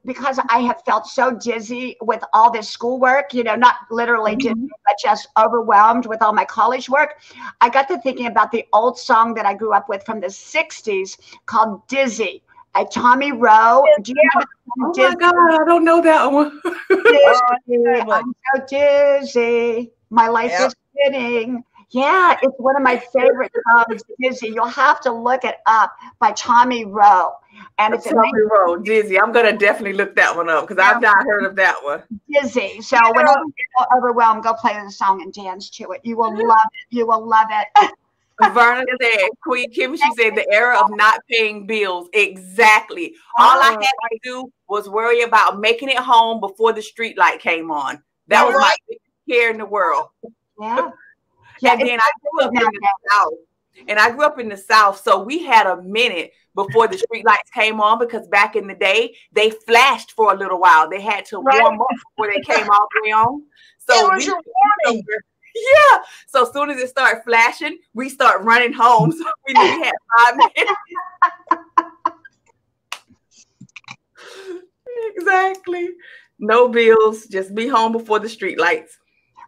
because I have felt so dizzy with all this schoolwork, not literally dizzy, but just overwhelmed with all my college work. I got to thinking about the old song that I grew up with from the 60s called Dizzy. Tommy Rowe. Do you know my God, I don't know that one. Dizzy, I'm so dizzy. My life is spinning. Yeah, it's one of my favorite songs, Dizzy. You'll have to look it up by Tommy Rowe. And it's Tommy Rowe, Dizzy. I'm going to definitely look that one up because I've not heard of that one. Dizzy. So whenever you feel overwhelmed, go play the song and dance to it. You will love it. You will love it. Verna said, Queen Kim, she said the era of not paying bills. Exactly. All I had to do was worry about making it home before the street light came on. That was my biggest care in the world. Yeah. And then I grew up in the South. And I grew up in the South, so we had a minute before the street lights came on because back in the day, they flashed for a little while. They had to warm up before they came all the way on. So it was your warning. Yeah. So as soon as it started flashing, we start running home. So we knew we had 5 minutes. Exactly. No bills. Just be home before the street lights.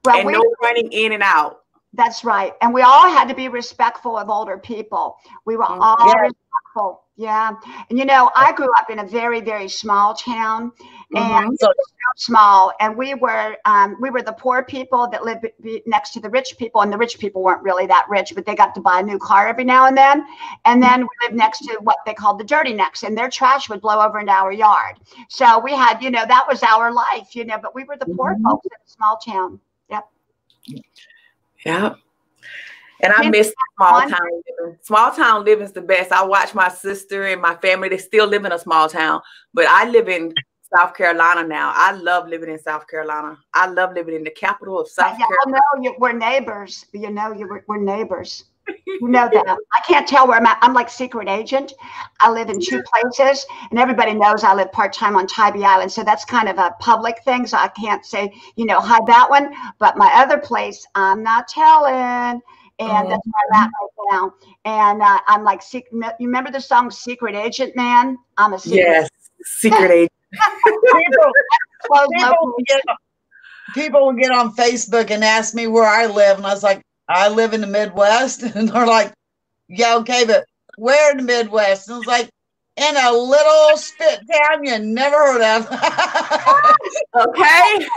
Well, and no running in and out. That's right. And we all had to be respectful of older people. We were all respectful. Yeah. And I grew up in a very, very small town, and so small. And we were the poor people that lived next to the rich people, and the rich people weren't really that rich, but they got to buy a new car every now and then. And then we lived next to what they called the dirty necks, and their trash would blow over into our yard. So we had, that was our life, but we were the poor folks in a small town. Yep. Yeah. And I miss small town living. Small town living is the best. I watch my sister and my family. They still live in a small town, but I live in South Carolina now. I love living in South Carolina. I love living in the capital of South Carolina. We're neighbors. We're neighbors. You know that. I can't tell where I'm at. I'm like secret agent. I live in 2 places, and everybody knows I live part-time on Tybee Island. So that's kind of a public thing. So I can't say, hide that one. But my other place, I'm not telling. And that's where I'm at right now. And I'm like, you remember the song Secret Agent Man? I'm a secret agent. Secret agent. People will get on Facebook and ask me where I live. And I was like, I live in the Midwest. And they're like, yeah, okay, but where in the Midwest? And I was like, in a little spit town you never heard of. Okay.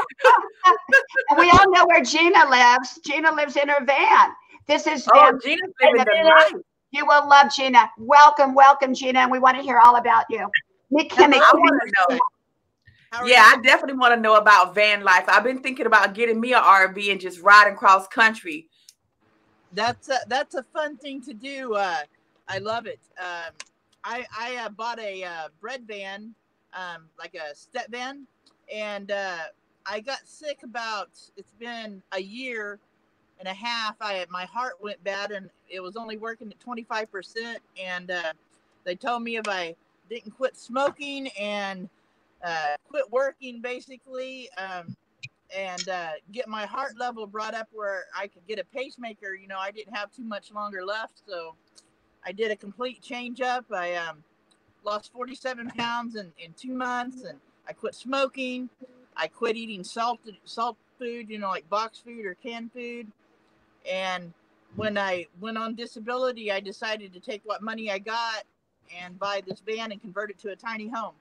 And we all know where Gina lives. Gina lives in her van. This is Gina's living the life. You will love Gina. Welcome, Gina. And we want to hear all about you. Meet Kimmy. I want to know. Yeah, I definitely want to know about van life. I've been thinking about getting me an RV and just riding cross country. That's a fun thing to do. I love it. I bought a bread van, like a step van, and I got sick it's been a year and a half. My heart went bad, and it was only working at 25%. And they told me if I didn't quit smoking and quit working, basically, and get my heart level brought up where I could get a pacemaker, I didn't have too much longer left. So I did a complete change up. I lost 47 pounds in 2 months, and I quit smoking. I quit eating salt food, like box food or canned food. And when I went on disability, I decided to take what money I got and buy this van and convert it to a tiny home.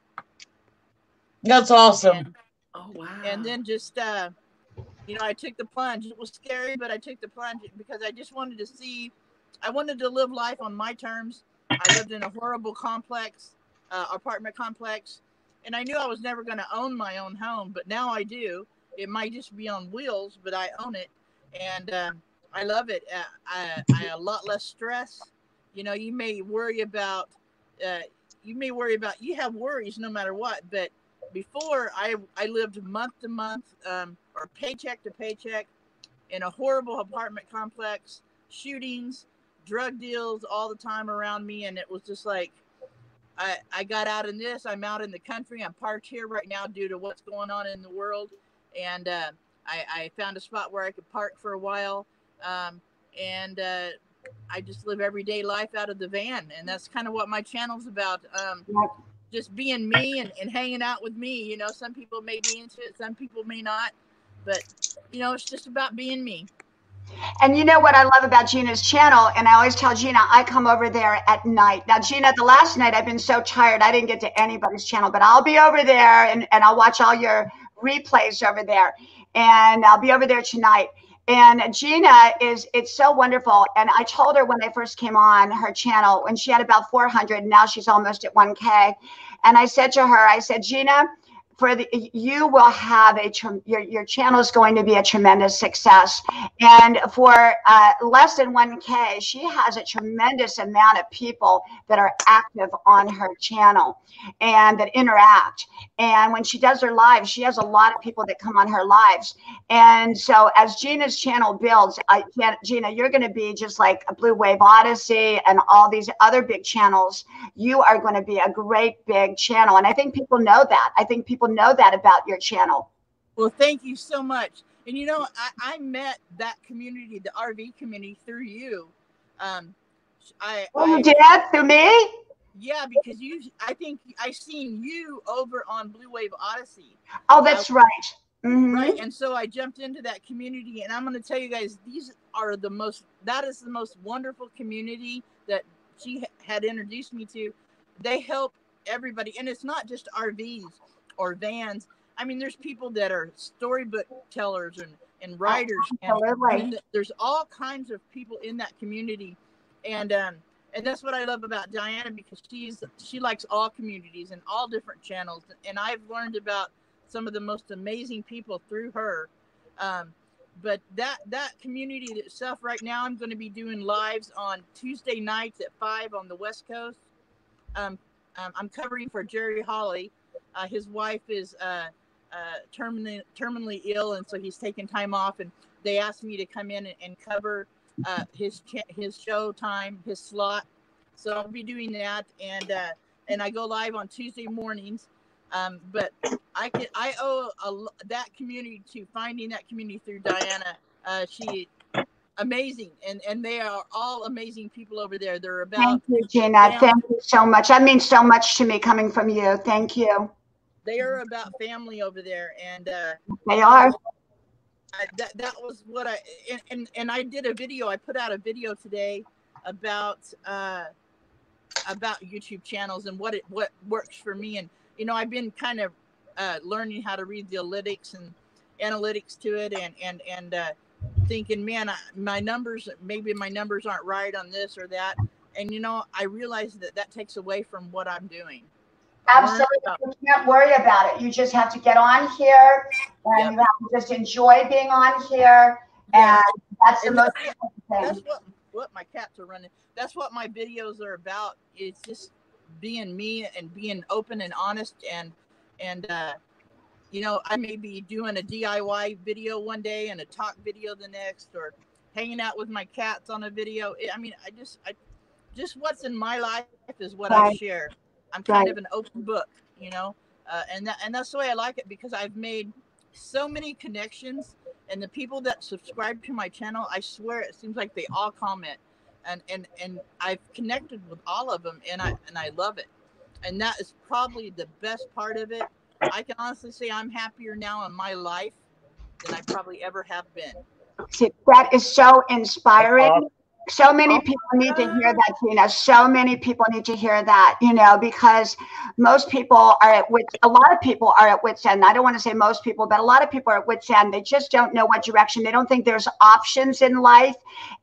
That's awesome. Oh, wow. And then just, I took the plunge. It was scary, but I took the plunge because I just wanted to see. I wanted to live life on my terms. I lived in a horrible apartment complex, and I knew I was never going to own my own home, but now I do. It might just be on wheels, but I own it, and I love it. I a lot less stress. You may worry about, you have worries no matter what, but before I lived month to month, or paycheck to paycheck, in a horrible apartment complex, shootings, drug deals all the time around me. And it was just like, I got out in this. I'm out in the country. I'm parked here right now due to what's going on in the world. And I found a spot where I could park for a while. And I just live everyday life out of the van. And that's kind of what my channel's about. Just being me and hanging out with me. Some people may be into it, some people may not. But, it's just about being me. And you know what I love about Gina's channel, and I always tell Gina, I come over there at night. Now, Gina, the last night I've been so tired, I didn't get to anybody's channel, but I'll be over there and I'll watch all your replays over there. And I'll be over there tonight. And Gina it's so wonderful. And I told her when I first came on her channel, when she had about 400, now she's almost at 1K. And I said to her, I said, Gina, you will have your channel is going to be a tremendous success. And for less than 1K, she has a tremendous amount of people that are active on her channel and that interact. And when she does her lives, she has a lot of people that come on her lives. And so as Gina's channel builds, Gina, you're going to be just like a Blue Wave Odyssey and all these other big channels. You are going to be a great big channel. And I think people know that. I think people know that about your channel. Well, thank you so much. And I met that community, the RV community, through you. You did? Through me? Yeah, because I think I seen you over on Blue Wave Odyssey. Oh, that's right. Mm-hmm. Right. And so I jumped into that community, and I'm going to tell you guys, that is the most wonderful community that she had introduced me to. They help everybody. And it's not just RVs or vans. I mean, there's people that are storybook tellers and writers. And there's all kinds of people in that community. And that's what I love about Diana, because she likes all communities and all different channels. And I've learned about some of the most amazing people through her. But that community itself, right now, I'm going to be doing lives on Tuesday nights at 5 on the West Coast. I'm covering for Jerry Hawley. His wife is terminally ill, and so he's taking time off. And they asked me to come in and cover his show time, his slot. So I'll be doing that, and I go live on Tuesday mornings. But I owe that community to finding that community through Diana. She amazing, and they are all amazing people over there. They're about. Thank you, Gina. Thank you so much. That means so much to me coming from you. Thank you. They are about family over there, and they are. That was what and I did a video. I put out a video today about YouTube channels and what works for me. And I've been kind of learning how to read the analytics to it, and thinking, man, maybe my numbers aren't right on this or that. And I realized that takes away from what I'm doing. Absolutely. You can't worry about it. You just have to get on here, and you have to just enjoy being on here Yeah. And that's the And most that's important thing. what my cats are running. That's what my videos are about. It's just being me and being open and honest, and you know, I may be doing a DIY video one day and a talk video the next, or hanging out with my cats on a video. I mean, I just what's in my life is what I Right. share. I'm kind Right. of an open book, you know, and that's the way I like it, because I've made so many connections, and the people that subscribe to my channel, I swear it seems like they all comment, and I've connected with all of them, and I love it, and that is probably the best part of it. I can honestly say I'm happier now in my life than I probably ever have been. See, that is so inspiring. Awesome. So many people need to hear that, Tina. So many people need to hear that, you know, because most people are at wits, a lot of people are at wits end. I don't want to say most people, but a lot of people are at wits end. They just don't know what direction. They don't think there's options in life.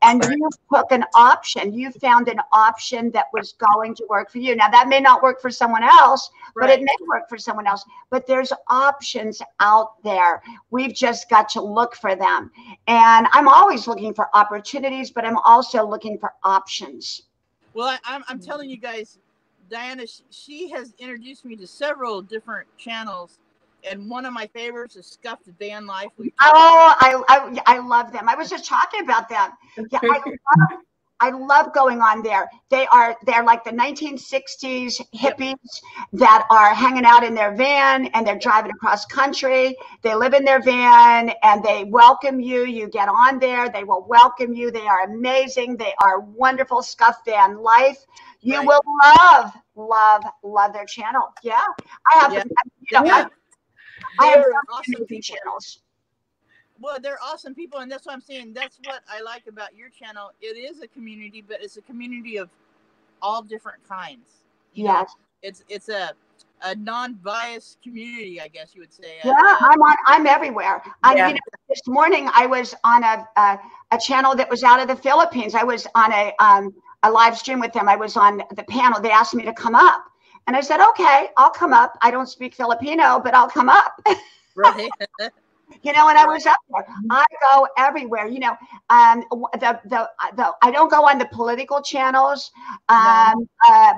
And you took an option. You found an option that was going to work for you. Now, that may not work for someone else, but it may work for someone else. But there's options out there. We've just got to look for them. And I'm always looking for opportunities, but I'm also looking for options. Well, I'm telling you guys, Diana, she has introduced me to several different channels, and one of my favorites is Scuffed Van Life. I love them. I was just talking about them. Yeah, I love going on there. They're like the 1960s hippies that are hanging out in their van, and they're driving across country. They live in their van and they welcome you. You get on there, they will welcome you. They are amazing. They are wonderful. Scuffed Van Life. You will love their channel. Yeah. I have I have awesome channels. Well, they're awesome people, and that's what I'm saying. That's what I like about your channel. It is a community, but it's a community of all different kinds. Yes. It's a non-biased community, I guess you would say. Yeah, I'm everywhere. You know, this morning I was on a channel that was out of the Philippines. I was on a live stream with them. I was on the panel. They asked me to come up, and I said, okay, I'll come up. I don't speak Filipino, but I'll come up. Right. You know, and I was up there. I go everywhere. You know, I don't go on the political channels, but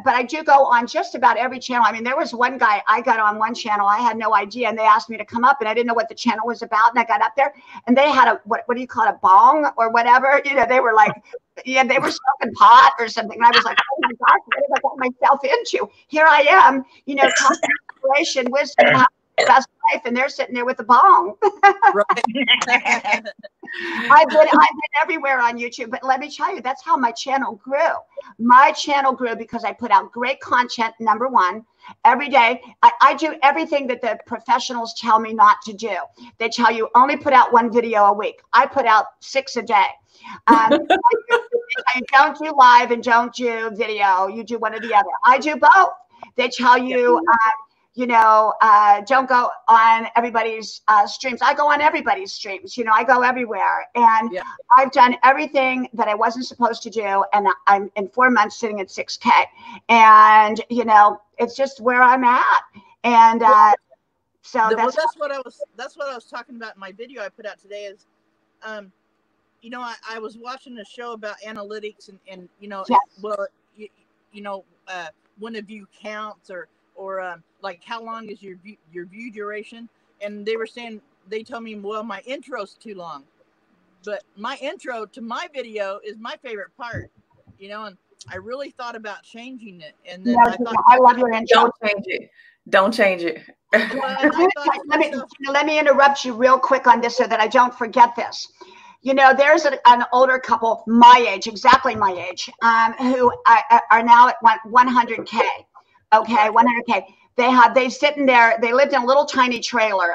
I do go on just about every channel. I mean, there was one guy, I got on one channel, I had no idea, and they asked me to come up, and I didn't know what the channel was about, and I got up there, and they had what do you call it, a bong or whatever? You know, they were like, yeah, they were smoking pot or something, and I was like, oh my gosh, what did I got myself into? Here I am, you know, talking inspiration, wisdom, best life, and they're sitting there with a bong. I've been everywhere on YouTube, but let me tell you, that's how my channel grew. My channel grew because I put out great content, number one, every day. I do everything that the professionals tell me not to do. They tell you only put out one video a week. I put out 6 a day. You don't do live and don't do video. You do one or the other. I do both. They tell you, you know, don't go on everybody's streams. I go on everybody's streams. You know, I go everywhere. And I've done everything that I wasn't supposed to do. And I'm in 4 months sitting at 6K. And, you know, it's just where I'm at. And that's what I was talking about in my video I put out today is, you know, I was watching a show about analytics and you know, you know, when a view counts or like how long is your view duration, and they were saying, they told me, well, my intro's too long, but my intro to my video is my favorite part, you know, and I really thought about changing it, and then I love your intro. Don't change it. Let me interrupt you real quick on this so that I don't forget this. You know, there's an older couple my age, exactly my age, who are now at 100K. Okay, 100K. They sit in there. They lived in a little tiny trailer,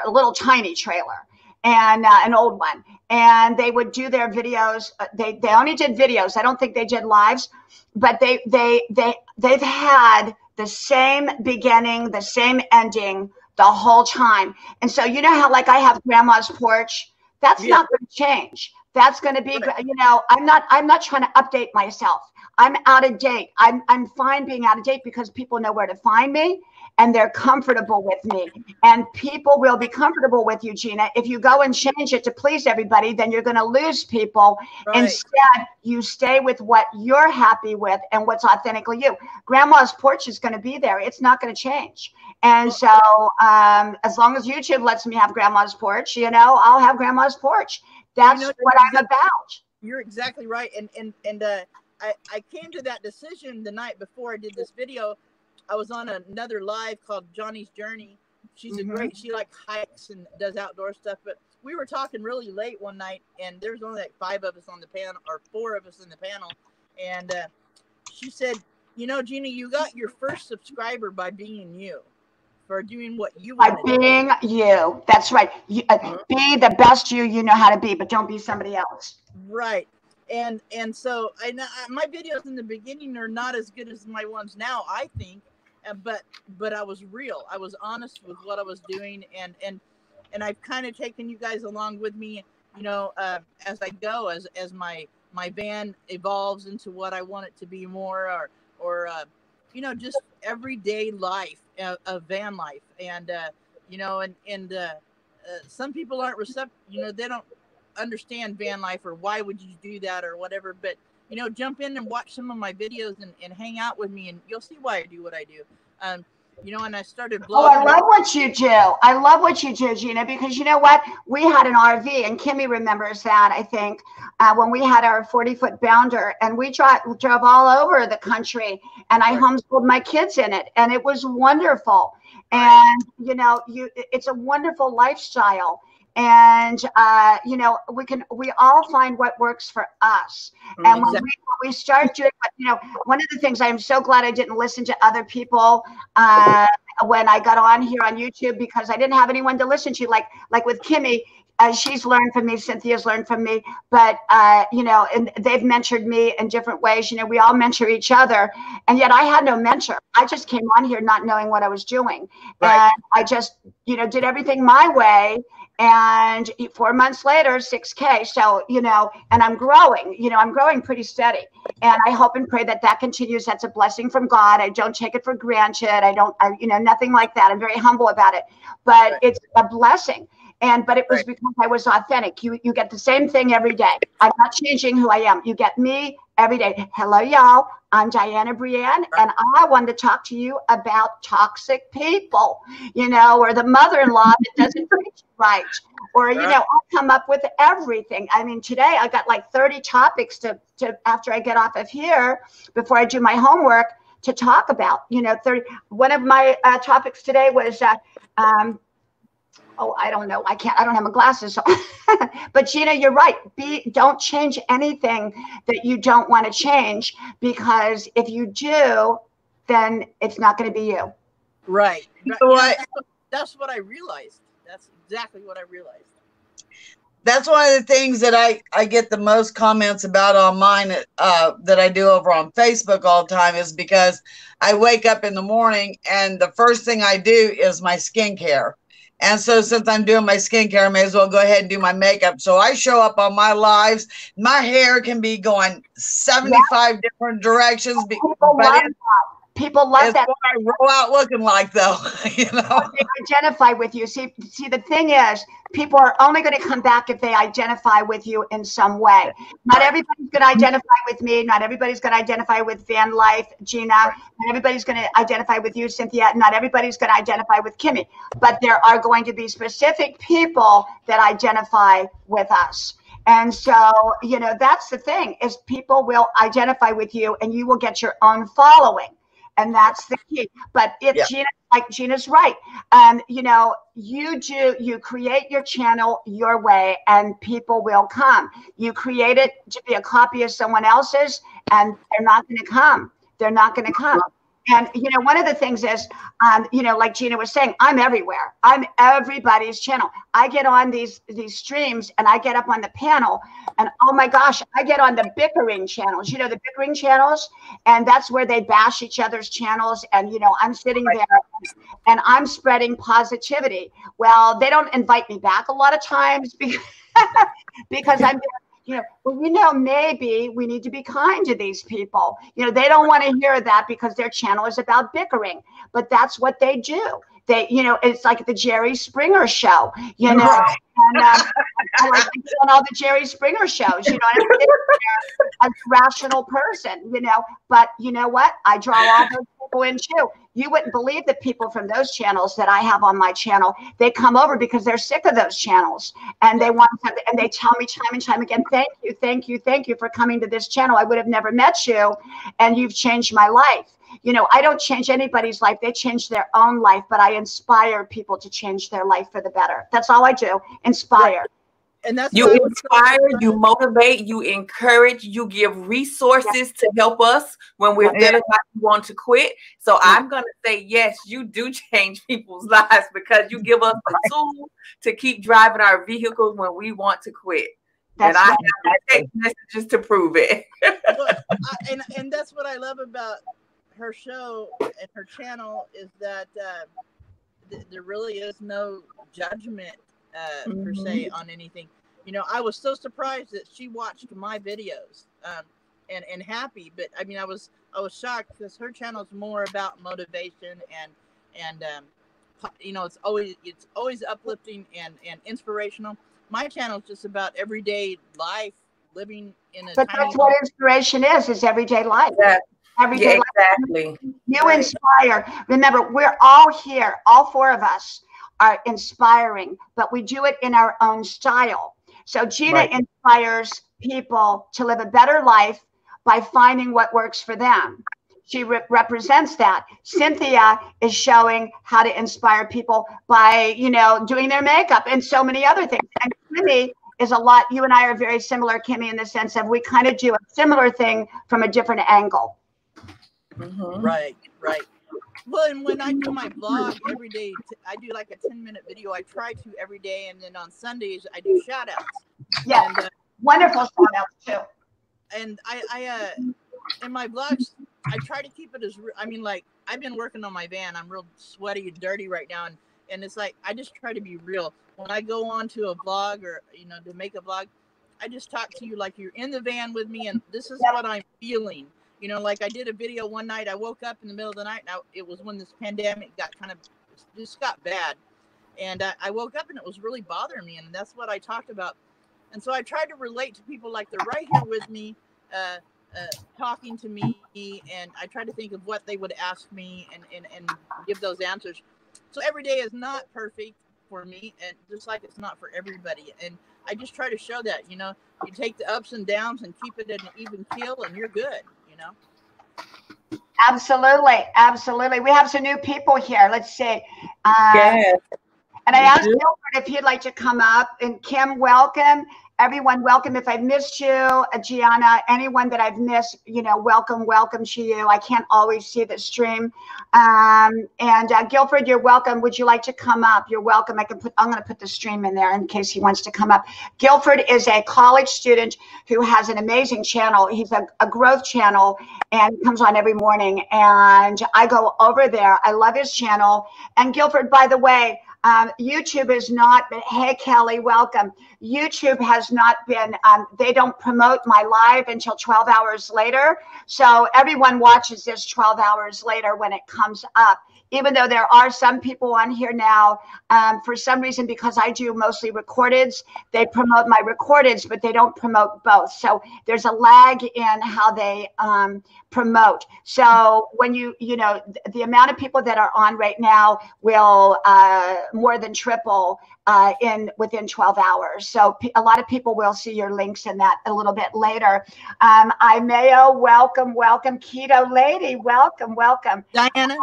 and an old one. And they would do their videos. They only did videos. I don't think they did lives, but they've had the same beginning, the same ending the whole time. And so you know how like I have grandma's porch. That's not going to change. That's going to be, you know, I'm not trying to update myself. I'm out of date. I'm fine being out of date because people know where to find me. and they're comfortable with me. And people will be comfortable with you, Gina. If you go and change it to please everybody, then you're going to lose people. Right. Instead, you stay with what you're happy with and what's authentically you. Grandma's porch is going to be there. It's not going to change. And so as long as YouTube lets me have Grandma's porch, you know, I'll have Grandma's porch. That's what I'm about. You're exactly right. And I came to that decision the night before I did this video. I was on another live called Johnny's Journey. She's a great, she like hikes and does outdoor stuff. But we were talking really late one night, and there's only like 5 of us on the panel, or 4 of us in the panel. And she said, you know, Gina, you got your first subscriber by being you, for doing what you want. By being you. That's right. You, be the best you know how to be, but don't be somebody else. Right. And so my videos in the beginning are not as good as my ones now, I think. But I was real. I was honest with what I was doing, and I've kind of taken you guys along with me, you know, as I go, as my van evolves into what I want it to be more, or you know, just everyday life, of van life, and you know, and some people aren't receptive, you know, they don't understand van life, or why would you do that, or whatever. But you know, jump in and watch some of my videos and hang out with me, and you'll see why I do what I do. You know, and I started blogging. Oh, I love what you do. I love what you do, Gina, because you know what? We had an RV, and Kimmy remembers that, I think, when we had our 40-foot bounder, and we drove all over the country, and I homeschooled my kids in it, and it was wonderful. And, you know, it's a wonderful lifestyle. And, you know, we all find what works for us. And when we start doing, you know, one of the things I'm so glad I didn't listen to other people when I got on here on YouTube, because I didn't have anyone to listen to, like with Kimmy. She's learned from me, Cynthia's learned from me, but, you know, and they've mentored me in different ways. You know, we all mentor each other, and yet I had no mentor. I just came on here not knowing what I was doing. Right. And I just, you know, did everything my way. And 4 months later, 6K. So, you know, and I'm growing, you know, I'm growing pretty steady. And I hope and pray that that continues. That's a blessing from God. I don't take it for granted. I you know, nothing like that. I'm very humble about it, but it's a blessing. But it was because I was authentic. You get the same thing every day. I'm not changing who I am. You get me every day. Hello, y'all. I'm Diana Brienne, and I wanted to talk to you about toxic people, you know, or the mother-in-law that doesn't preach right. Or, you know, I'll come up with everything. I mean, today I got like 30 topics to after I get off of here, before I do my homework, to talk about, you know, 30. One of my topics today was, oh, I don't know. I don't have my glasses on. But Gina, you're right. Don't change anything that you don't want to change, because if you do, then it's not going to be you. Right. You know what? That's what I realized. That's exactly what I realized. That's one of the things that I get the most comments about on mine that I do over on Facebook all the time, is because I wake up in the morning and the first thing I do is my skincare. And so since I'm doing my skincare, I may as well go ahead and do my makeup. So I show up on my lives. My hair can be going 75 different directions. People love that. What I roll out looking like, though. You know, they identify with you. See, the thing is, people are only going to come back if they identify with you in some way. Not everybody's going to identify with me. Not everybody's going to identify with Van Life, Gina. Not everybody's going to identify with you, Cynthia. Not everybody's going to identify with Kimmy. But there are going to be specific people that identify with us. And so, you know, that's the thing, is people will identify with you, and you will get your own following. And that's the key. But if Gina's right, you know, you create your channel your way, and people will come. You create it to be a copy of someone else's, and they're not going to come. They're not going to come. And, you know, one of the things is, you know, like Gina was saying, I'm everywhere. I'm everybody's channel. I get on these streams, and I get up on the panel, and oh my gosh, I get on the bickering channels, you know, the bickering channels, and that's where they bash each other's channels. And, you know, I'm sitting there and I'm spreading positivity. Well, they don't invite me back a lot of times because I'm Well, maybe we need to be kind to these people. They don't want to hear that because their channel is about bickering, but that's what they do. They, it's like the Jerry Springer show, and I like on all the Jerry Springer shows, a rational person, but you know what? I draw all those people in too. You wouldn't believe the people from those channels that I have on my channel. They come over because they're sick of those channels and they want something, and they tell me time and time again, thank you for coming to this channel. I would have never met you and you've changed my life. I don't change anybody's life. They change their own life, but I inspire people to change their life for the better. That's all I do. Inspire. And that's you inspire, you motivate, you encourage, you give resources to help us when we're feeling like we want to quit. So I'm going to say, yes, you do change people's lives because you give us the tool to keep driving our vehicles when we want to quit. And I have text messages to prove it. And that's what I love about her show and her channel is that there really is no judgment per se on anything. I was so surprised that she watched my videos and happy, but I mean I was shocked because her channel is more about motivation and it's always uplifting and inspirational. My channel is just about everyday life, living in a but that's what inspiration is everyday life. Yeah. Everyday life. Exactly. You inspire. Remember, we're all here. All four of us are inspiring, but we do it in our own style. So Gina inspires people to live a better life by finding what works for them. She represents that. Cynthia is showing how to inspire people by, doing their makeup and so many other things. And Kimmy is a lot. You and I are very similar, Kimmy, in the sense of we kind of do a similar thing from a different angle. Right. Well, and when I do my vlog every day, I do like a 10-minute video. I try to every day, and then on Sundays I do shout outs. Yeah, and, wonderful shout outs too. And I in my vlogs, I try to keep it as like I've been working on my van. I'm real sweaty and dirty right now, and it's like I just try to be real. When I go on to a vlog or to make a vlog, I just talk to you like you're in the van with me, and this is what I'm feeling. Like I did a video one night. I woke up in the middle of the night. Now it was when this pandemic just got bad, and I woke up and it was really bothering me, and that's what I talked about. And so I tried to relate to people like they're right here with me, talking to me, and I tried to think of what they would ask me and give those answers. So every day is not perfect for me, and just like it's not for everybody. And I just try to show that, you take the ups and downs and keep it at an even keel, and you're good. Absolutely. We have some new people here. Let's see. Yes. And I asked Gilbert if he'd like to come up. And Kim, welcome. Everyone, welcome. If I missed you, Gianna, anyone that I've missed, welcome to you. I can't always see the stream. And Guilford, you're welcome. Would you like to come up? You're welcome. I'm going to put the stream in there in case he wants to come up. Guilford is a college student who has an amazing channel. He's a growth channel and comes on every morning. And I go over there. I love his channel. And Guilford, by the way, YouTube is not, but hey, Kelly, welcome. YouTube has not been, they don't promote my live until 12 hours later. So everyone watches this 12 hours later when it comes up. Even though there are some people on here now, for some reason, because I do mostly recordeds, they promote my recordeds, but they don't promote both. So there's a lag in how they promote. So when the amount of people that are on right now will more than triple within 12 hours. So a lot of people will see your links in that a little bit later. Mayo, welcome. Keto Lady, welcome. Diana?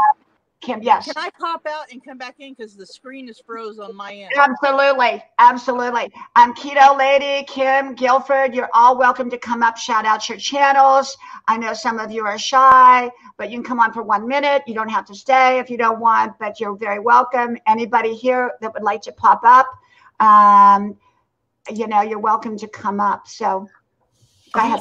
Kim, yes. Can I pop out and come back in because the screen is froze on my end? Absolutely. Keto Lady, Kim, Guilford, you're all welcome to come up, shout out your channels. I know some of you are shy, but you can come on for 1 minute. You don't have to stay if you don't want, but you're very welcome. Anybody here that would like to pop up, you're welcome to come up. So go ahead.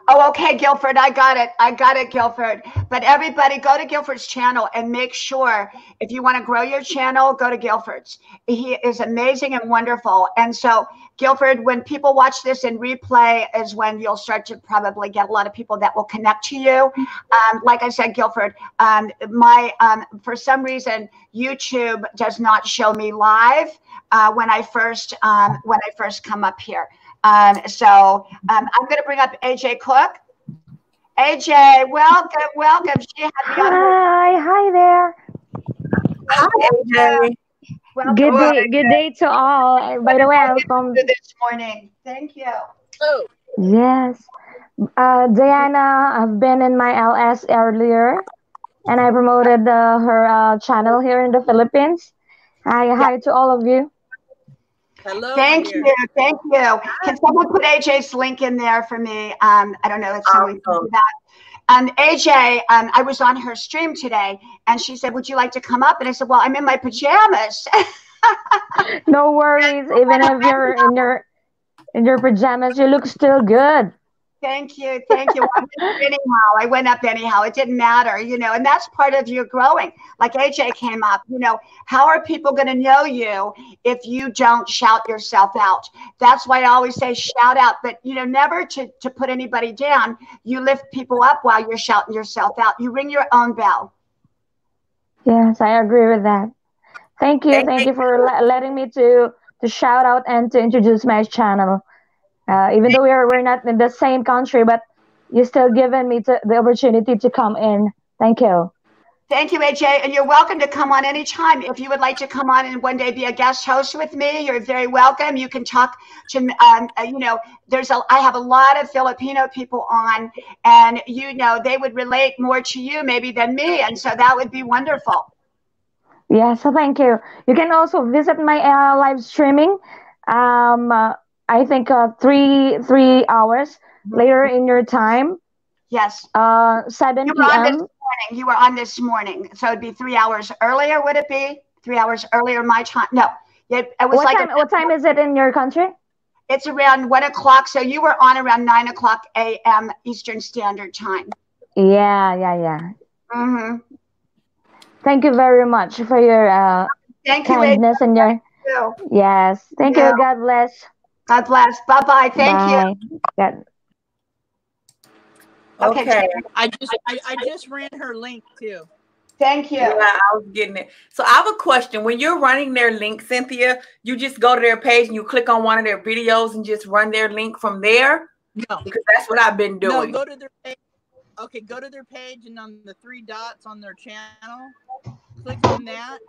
Oh, okay, Guilford, I got it. I got it, Guilford. But everybody go to Guilford's channel and make sure if you want to grow your channel, go to Guilford's. He is amazing and wonderful. And so, Guilford, when people watch this in replay is when you'll start to probably get a lot of people that will connect to you. Like I said, Guilford, for some reason, YouTube does not show me live when I first come up here. I'm going to bring up AJ Cook. AJ, welcome. She had me on her. Hi there. Hi, AJ. Welcome. Good day to all. By the way, I'm from this morning. Thank you. Oh, yes. Diana, I've been in my LS earlier, and I promoted her channel here in the Philippines. Hi to all of you. hello. Thank you. Can someone put AJ's link in there for me? I don't know if someone can do that. AJ, I was on her stream today, and she said, "Would you like to come up?" And I said, "Well, I'm in my pajamas." No worries. Even if you're in your pajamas, you look still good. Thank you. I went up anyhow. It didn't matter, and that's part of your growing. Like AJ came up, how are people going to know you if you don't shout yourself out? That's why I always say shout out, but never to put anybody down. You lift people up while you're shouting yourself out. You ring your own bell. Yes, I agree with that. Thank you for letting me to shout out and to introduce my channel. Even though we're not in the same country, but you still given me the opportunity to come in. Thank you. Thank you, AJ, and you're welcome to come on anytime. If you would like to come on and one day be a guest host with me, you're very welcome. You can talk to, I have a lot of Filipino people on, and they would relate more to you maybe than me, and so that would be wonderful. Yeah, so thank you. You can also visit my live streaming. I think 3 hours later in your time. Yes. 7 p.m. You were on this morning, so it'd be 3 hours earlier. Would it be 3 hours earlier my time? No, it was what time is it in your country? It's around 1 o'clock. So you were on around 9 o'clock a.m. Eastern Standard Time. Yeah. Mm-hmm. Thank you very much for your kindness and your yes. Thank you. God bless. God bless. Bye-bye. Thank you. God. Okay. I just ran her link too. Thank you. Yeah, I was getting it. So I have a question. When you're running their link, Cynthia, you just go to their page and you click on one of their videos and just run their link from there? No. Because that's what I've been doing. No, go to their page. Okay, go to their page, and on the 3 dots on their channel, click on that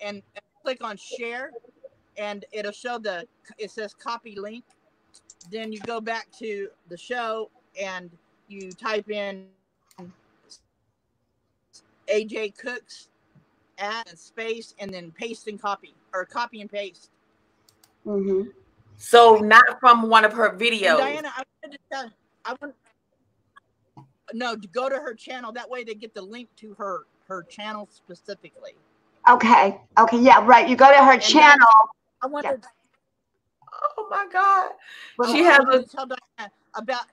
and click on share, and it'll show it says copy link. Then you go back to the show and you type in AJ Cooks @ and space, and then paste and copy, or copy and paste. Mm-hmm. So not from one of her videos. And Diana, no, to go to her channel. That way they get the link to her channel specifically. Okay. Yeah, right. You go to her channel. I wanted. Oh my God. She has to tell Diana about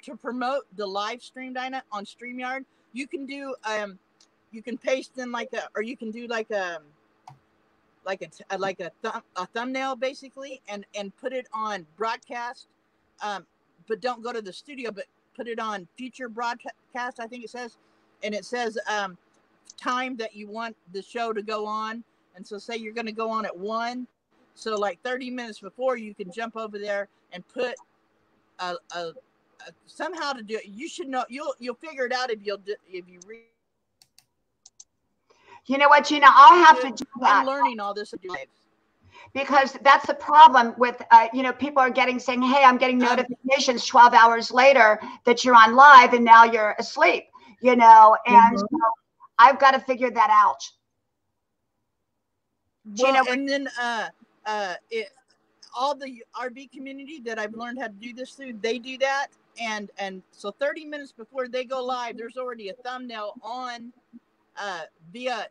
to promote the live stream, Diana, on StreamYard. You can do you can paste in or you can do a thumbnail basically, and put it on broadcast, but don't go to the studio, but put it on future broadcast, I think it says, and it says time that you want the show to go on. And so say you're going to go on at 1, so like 30 minutes before, you can jump over there and put somehow to do it. You should know, you'll figure it out if you read. You know what, Gina, I'll have to do that. I'm learning all this live. Because that's the problem with, people are saying, hey, I'm getting notifications 12 hours later that you're on live and now you're asleep, and so I've got to figure that out. Well, and then all the RV community that I've learned how to do this through, they do that. And so 30 minutes before they go live, there's already a thumbnail on via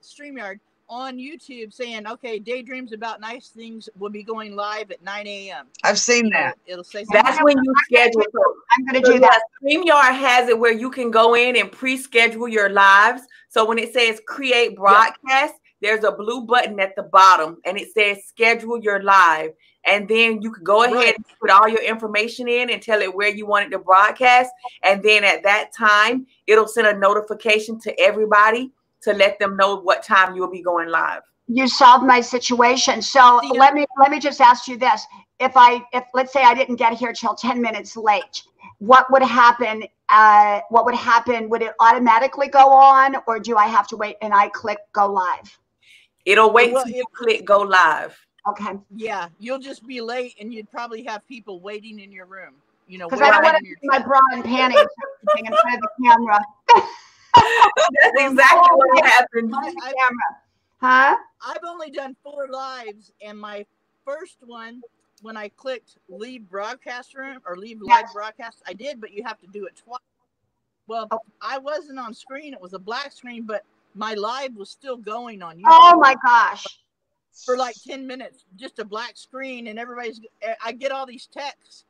StreamYard. on YouTube saying, okay, Daydreams About Nice Things will be going live at 9 a.m. I've seen that. It'll say That's when you schedule. I'm going to do that. StreamYard has it where you can go in and pre-schedule your lives. So when it says create broadcast, there's a blue button at the bottom and it says schedule your live. And then you can go ahead and put all your information in and tell it where you want it to broadcast. And then at that time, it'll send a notification to everybody to let them know what time you'll be going live. You solved my situation. So let me just ask you this. If let's say I didn't get here till 10 minutes late, what would happen? Would it automatically go on, or do I have to wait and I click go live? It'll wait till you click go live. Okay. Yeah, you'll just be late, and you'd probably have people waiting in your room. Because I don't want to do my bra and panties in front of the camera. That's exactly what happened. Huh? I've only done 4 lives, and my first one, when I clicked leave broadcast room or leave live broadcast, I did, but you have to do it twice. Well, I wasn't on screen. It was a black screen, but my live was still going on YouTube. Oh my gosh. For like 10 minutes, just a black screen, and I get all these texts.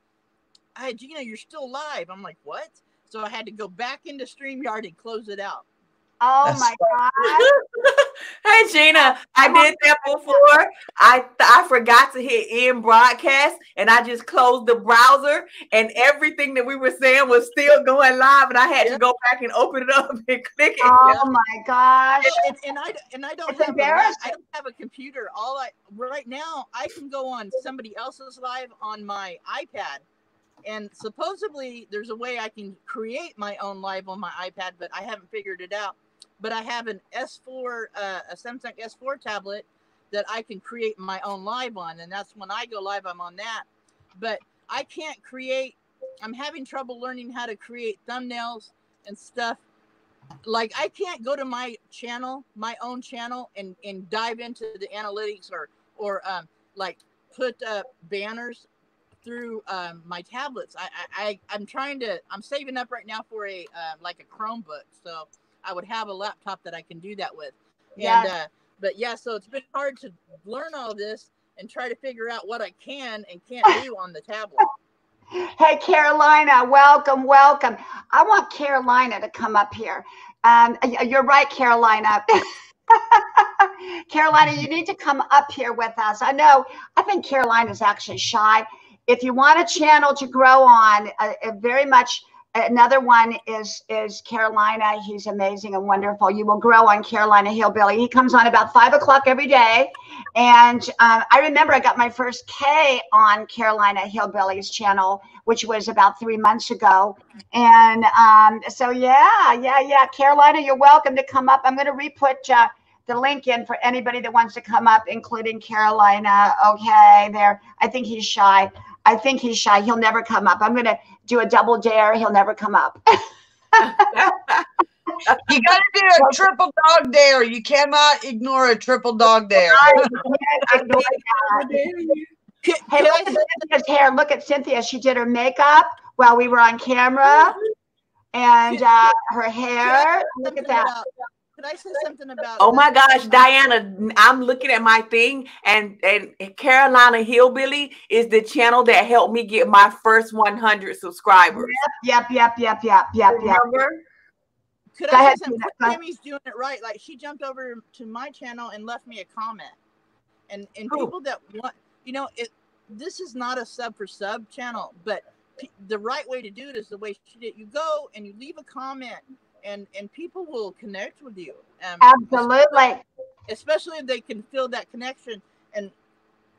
Hey, Gina, you're still live. I'm like, what? So I had to go back into StreamYard and close it out. Oh my God. Hey, Gina, I did that before. I forgot to hit end broadcast, and I just closed the browser, and everything that we were saying was still going live, and I had to go back and open it up and click it. Oh my gosh. And I don't have a computer. Right now I can go on somebody else's live on my iPad. And supposedly there's a way I can create my own live on my iPad, but I haven't figured it out. But I have an S4, a Samsung S4 tablet that I can create my own live on. And that's when I go live, I'm on that. But I can't I'm having trouble learning how to create thumbnails and stuff. Like I can't go to my own channel and dive into the analytics or like put banners through my tablets. I'm saving up right now for like a Chromebook, so I would have a laptop that I can do that with. And but yeah, so it's been hard to learn all this and try to figure out what I can and can't do on the tablet. Hey, Carolina, welcome. I want Carolina to come up here. You're right, Carolina. Carolina, you need to come up here with us. I think Carolina's actually shy. If you want a channel to grow on, very much another one is Carolina. He's amazing and wonderful. You will grow on Carolina Hillbilly. He comes on about 5 o'clock every day. And I remember I got my first K on Carolina Hillbilly's channel, which was about 3 months ago. And so, yeah. Carolina, you're welcome to come up. I'm going to re-put the link in for anybody that wants to come up, including Carolina. Okay, there. I think he's shy. He'll never come up. I'm going to do a double dare. He'll never come up. You got to do a triple dog dare. You cannot ignore a triple dog dare. Hey, look at Cynthia's hair. Look at Cynthia. She did her makeup while we were on camera. And her hair. Look at that. Could I say something about? Oh my gosh, Diana, I'm looking at my thing, and Carolina Hillbilly is the channel that helped me get my first 100 subscribers. Yep. Remember? Could I say something? Tammy's doing it right. Like she jumped over to my channel and left me a comment, and people that want, this is not a sub for sub channel, but the right way to do it is the way she did. You go and you leave a comment. And people will connect with you. Absolutely. Especially if they can feel that connection. And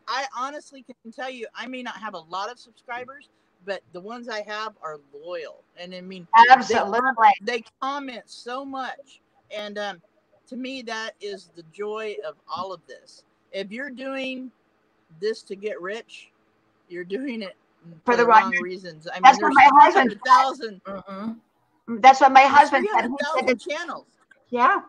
I honestly can tell you, I may not have a lot of subscribers, but the ones I have are loyal. And I mean, absolutely, they comment so much. And to me, that is the joy of all of this. If you're doing this to get rich, you're doing it for the wrong reasons. I mean, that's what my husband said. That's what my husband said. 300,000 channels. Yeah.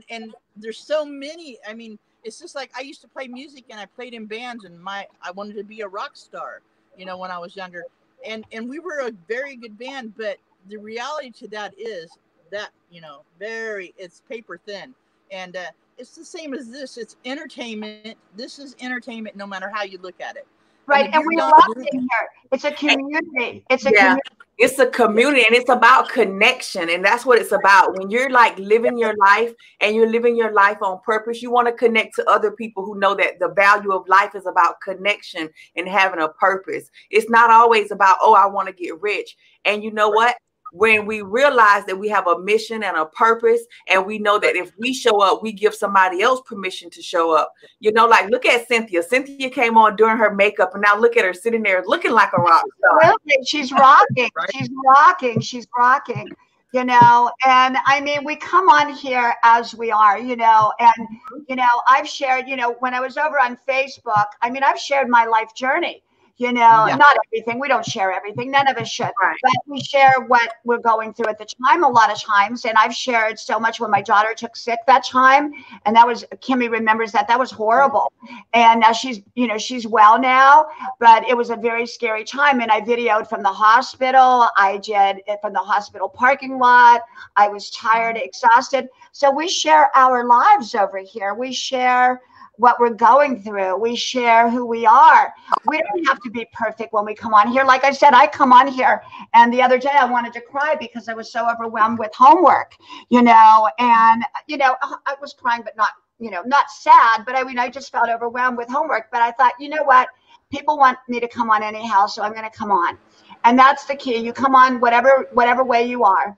And there's so many. I mean, it's just like I used to play music and I played in bands and I wanted to be a rock star, when I was younger. And we were a very good band, but the reality to that is that, it's paper thin. And it's the same as this. It's entertainment. This is entertainment, no matter how you look at it. Right, and we love it here. It's a community. It's a community. It's a community, and it's about connection, and that's what it's about. When you're like living your life and you're living your life on purpose, you want to connect to other people who know that the value of life is about connection and having a purpose. It's not always about, oh, I want to get rich. And you know what? When we realize that we have a mission and a purpose, and we know that if we show up, we give somebody else permission to show up. You know, like look at Cynthia. Cynthia came on during her makeup, and now look at her sitting there looking like a rock star. She's rocking. Right? She's rocking. She's rocking. You know, and I mean, we come on here as we are, you know, and, you know, I've shared, you know, when I was over on Facebook, I mean, I've shared my life journey. You know, not everything. We don't share everything. None of us should. Right. But we share what we're going through at the time a lot of times. And I've shared so much when my daughter took sick that time. And that was, Kimmy remembers that. That was horrible. And now she's, you know, she's well now. But it was a very scary time. And I videoed from the hospital. I did it from the hospital parking lot. I was tired, exhausted. So we share our lives over here. We share what we're going through. We share who we are. We don't have to be perfect when we come on here. Like I said, I come on here, and the other day I wanted to cry because I was so overwhelmed with homework, you know, and, you know, I was crying, but not, you know, not sad, but I mean, I just felt overwhelmed with homework. But I thought, you know what? People want me to come on anyhow, so I'm going to come on. And that's the key. You come on whatever way you are.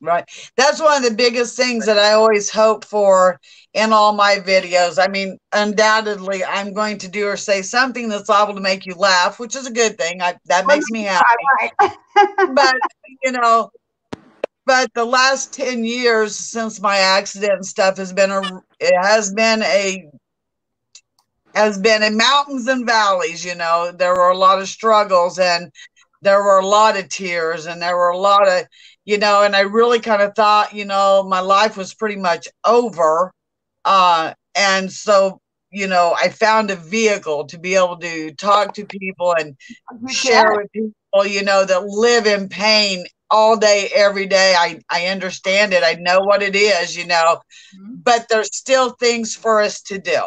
Right. That's one of the biggest things that I always hope for in all my videos. I mean, undoubtedly, I'm going to do or say something that's liable to make you laugh, which is a good thing. That makes me happy. But, you know, but the last 10 years since my accident and stuff has been mountains and valleys. You know, there were a lot of struggles, and there were a lot of tears, and there were a lot of, you know, and I really kind of thought, you know, my life was pretty much over. And so, you know, I found a vehicle to be able to talk to people and share with people, you know, that live in pain all day, every day. I understand it. I know what it is, you know, but there's still things for us to do,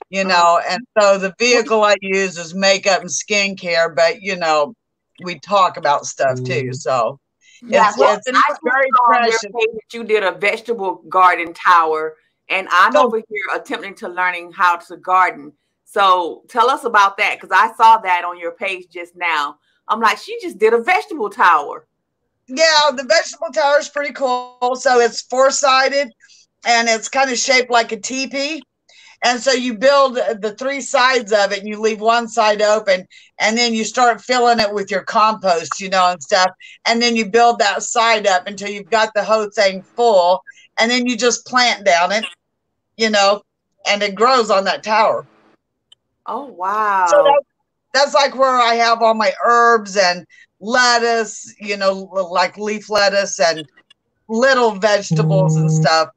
you know, and so the vehicle I use is makeup and skincare, but, you know, we talk about stuff too. So it's very precious. You did a vegetable garden tower, and I'm over here attempting to learning how to garden. So tell us about that, because I saw that on your page just now. I'm like, she just did a vegetable tower. Yeah, the vegetable tower is pretty cool. So it's four-sided, and it's kind of shaped like a teepee. And so you build the three sides of it, and you leave one side open, and then you start filling it with your compost, you know, and stuff. And then you build that side up until you've got the whole thing full. And then you just plant down it, you know, and it grows on that tower. Oh, wow. So that's like where I have all my herbs and lettuce, you know, like leaf lettuce and little vegetables and stuff.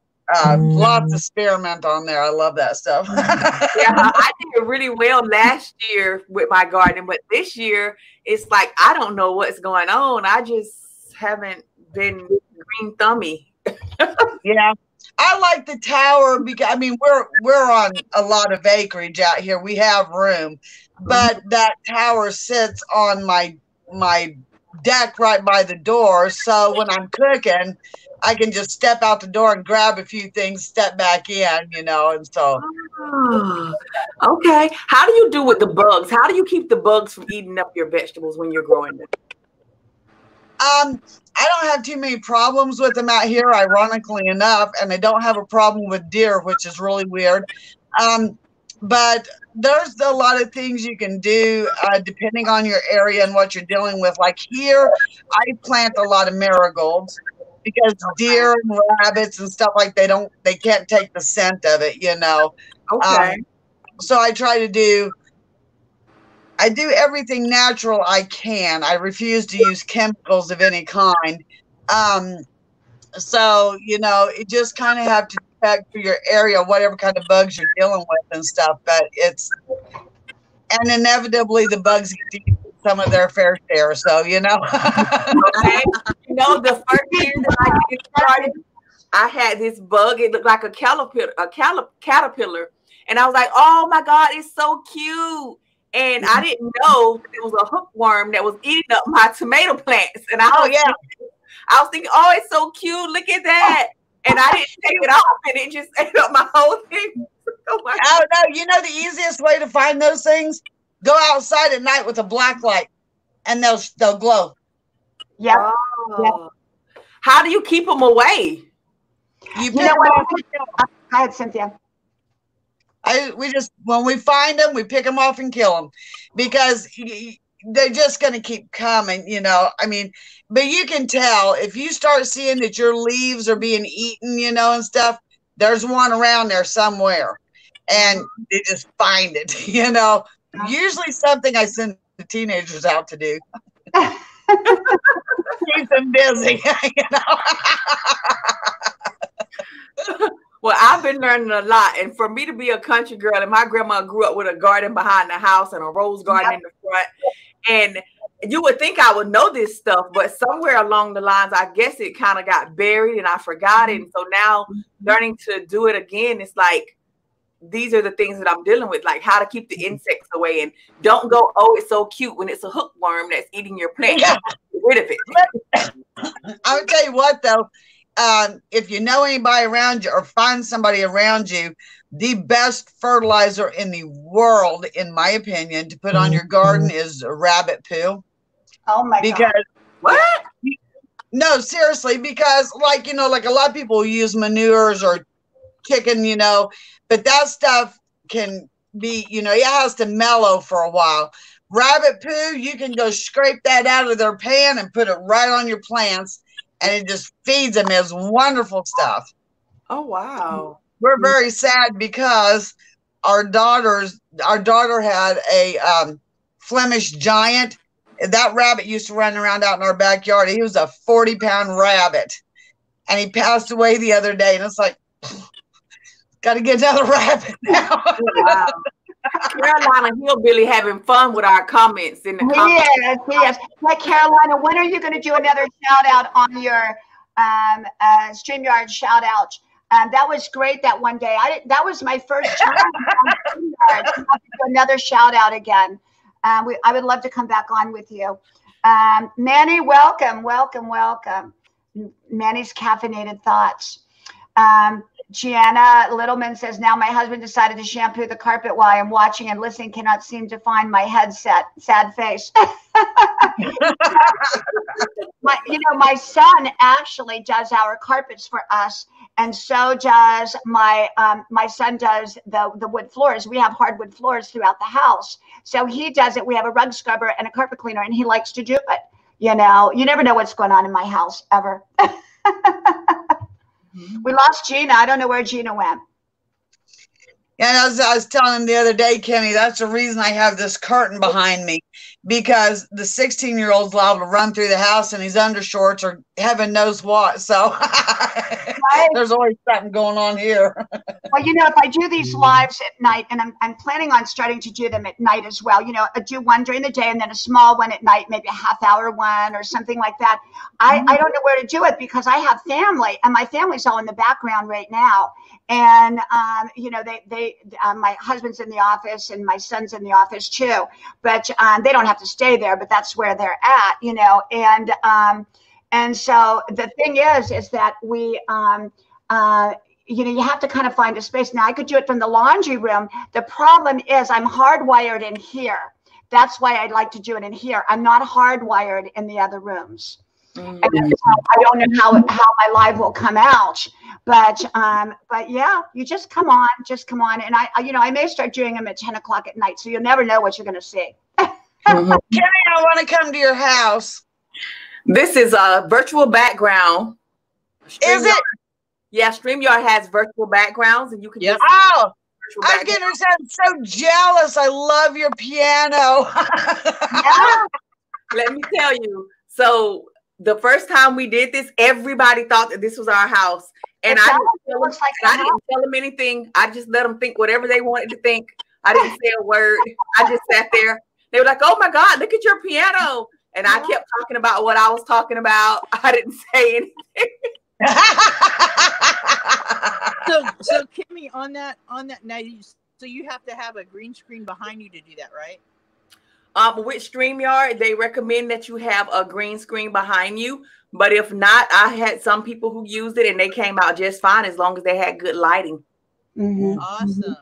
Lots of spearmint on there. I love that stuff. Yeah, I did really well last year with my garden, but this year it's like I don't know what's going on. I just haven't been green thummy. Yeah, I like the tower because I mean we're on a lot of acreage out here. We have room, but that tower sits on my deck right by the door. So when I'm cooking, I can just step out the door and grab a few things, step back in, you know, and so. Oh, okay. How do you do with the bugs? How do you keep the bugs from eating up your vegetables when you're growing them? I don't have too many problems with them out here, ironically enough, and I don't have a problem with deer, which is really weird. But there's a lot of things you can do depending on your area and what you're dealing with. Like here, I plant a lot of marigolds, because deer and rabbits and stuff like they can't take the scent of it, you know. Okay. So I do everything natural I can. I refuse to use chemicals of any kind. So, you know, you just kind of have to check for your area, whatever kind of bugs you're dealing with and stuff. But and inevitably the bugs get some of their fair share. So, you know. Okay. You know, the first year that I get started, I had this bug. It looked like a caterpillar. And I was like, oh my God, it's so cute. And I didn't know it was a hookworm that was eating up my tomato plants. And I was thinking, oh, it's so cute. Look at that. And I didn't take it off, and it just ate up my whole thing. Oh no, you know the easiest way to find those things? Go outside at night with a black light, and they'll glow. Yeah. Oh. How do you keep them away? You know what? Go ahead, Cynthia. When we find them, we pick them off and kill them, because they're just going to keep coming, you know. I mean, but you can tell if you start seeing that your leaves are being eaten, you know, and stuff, there's one around there somewhere, and they just find it, you know. Usually something I send the teenagers out to do. Keep them busy, you know. Well, I've been learning a lot. And for me to be a country girl, and my grandma grew up with a garden behind the house and a rose garden in the front. And you would think I would know this stuff, but somewhere along the lines, I guess it kind of got buried and I forgot it. And so now learning to do it again, it's like, these are the things that I'm dealing with, like how to keep the insects away. And don't go, oh, it's so cute, when it's a hookworm that's eating your plant. Yeah. Get rid of it. I'll tell you what, though. If you know anybody around you or find somebody around you, the best fertilizer in the world, in my opinion, to put on your garden is rabbit poo. Oh my God. What? No, seriously, because like, you know, like a lot of people use manures or chicken, you know, but that stuff can be, you know, it has to mellow for a while. Rabbit poo, you can go scrape that out of their pan and put it right on your plants, and it just feeds them. It's wonderful stuff. Oh, wow. We're very sad because our daughter had a Flemish giant. That rabbit used to run around out in our backyard. He was a 40-pound rabbit, and he passed away the other day. And it's like, got to get another rabbit now. Wow. Carolina Hillbilly having fun with our comments in the comments. Yes. Hey, Carolina, when are you going to do another shout out on your StreamYard shout out? That was great that one day. That was my first time on StreamYard. To do another shout out again. I would love to come back on with you. Manny, welcome. Manny's caffeinated thoughts. Gianna Littleman says, now my husband decided to shampoo the carpet while I'm watching and listening. Cannot seem to find my headset. Sad face. My son actually does our carpets for us. And so does my son does the wood floors. We have hardwood floors throughout the house. So he does it. We have a rug scrubber and a carpet cleaner, and he likes to do it. You know, you never know what's going on in my house ever. We lost Gina. I don't know where Gina went. Yeah, as I was telling him the other day, Kimmy, that's the reason I have this curtain behind me, because the 16-year-old's allowed to run through the house in his undershorts or heaven knows what. So there's always something going on here. Well, you know, if I do these lives at night, and I'm planning on starting to do them at night as well, you know, I do one during the day and then a small one at night, maybe a half-hour one or something like that. I don't know where to do it because I have family, and my family's all in the background right now. And, you know, my husband's in the office and my son's in the office too, but they don't have to stay there, but that's where they're at, you know. And so the thing is that we, you know, you have to kind of find a space. Now I could do it from the laundry room. The problem is I'm hardwired in here. That's why I'd like to do it in here. I'm not hardwired in the other rooms. And so I don't know how my live will come out, but yeah, you just come on, and I may start doing them at 10 o'clock at night, so you'll never know what you're going to see. Kenny, I want to come to your house. This is a virtual background. Is it? Yeah, StreamYard has virtual backgrounds, and you can. Just oh, I'm getting so jealous. I love your piano. Yeah. Let me tell you. So the first time we did this, everybody thought that this was our house. And I didn't tell them anything. I just let them think whatever they wanted to think. I didn't say a word. I just sat there. They were like, oh my God, look at your piano. And I kept talking about what I was talking about. I didn't say anything. So Kimmy, on that now, so you have to have a green screen behind you to do that, right? With StreamYard, they recommend that you have a green screen behind you. But if not, I had some people who used it and they came out just fine as long as they had good lighting. Awesome.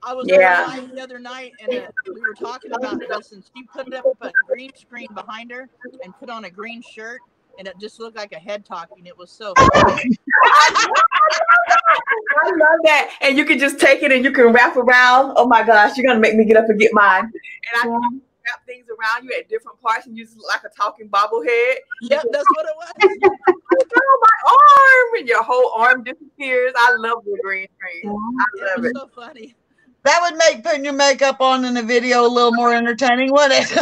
I was live the other night and we were talking about this, and she put up a green screen behind her and put on a green shirt, and it just looked like a head talking. It was so funny. I love that. And you can just take it and you can wrap around. Oh my gosh, you're going to make me get up and get mine. And I can wrap things around you at different parts and use it like a talking bobblehead. Yep, that's what it was. Oh, my arm. And your whole arm disappears. I love the green screen. I love it. So funny. That would make putting your makeup on in a video a little more entertaining, wouldn't it?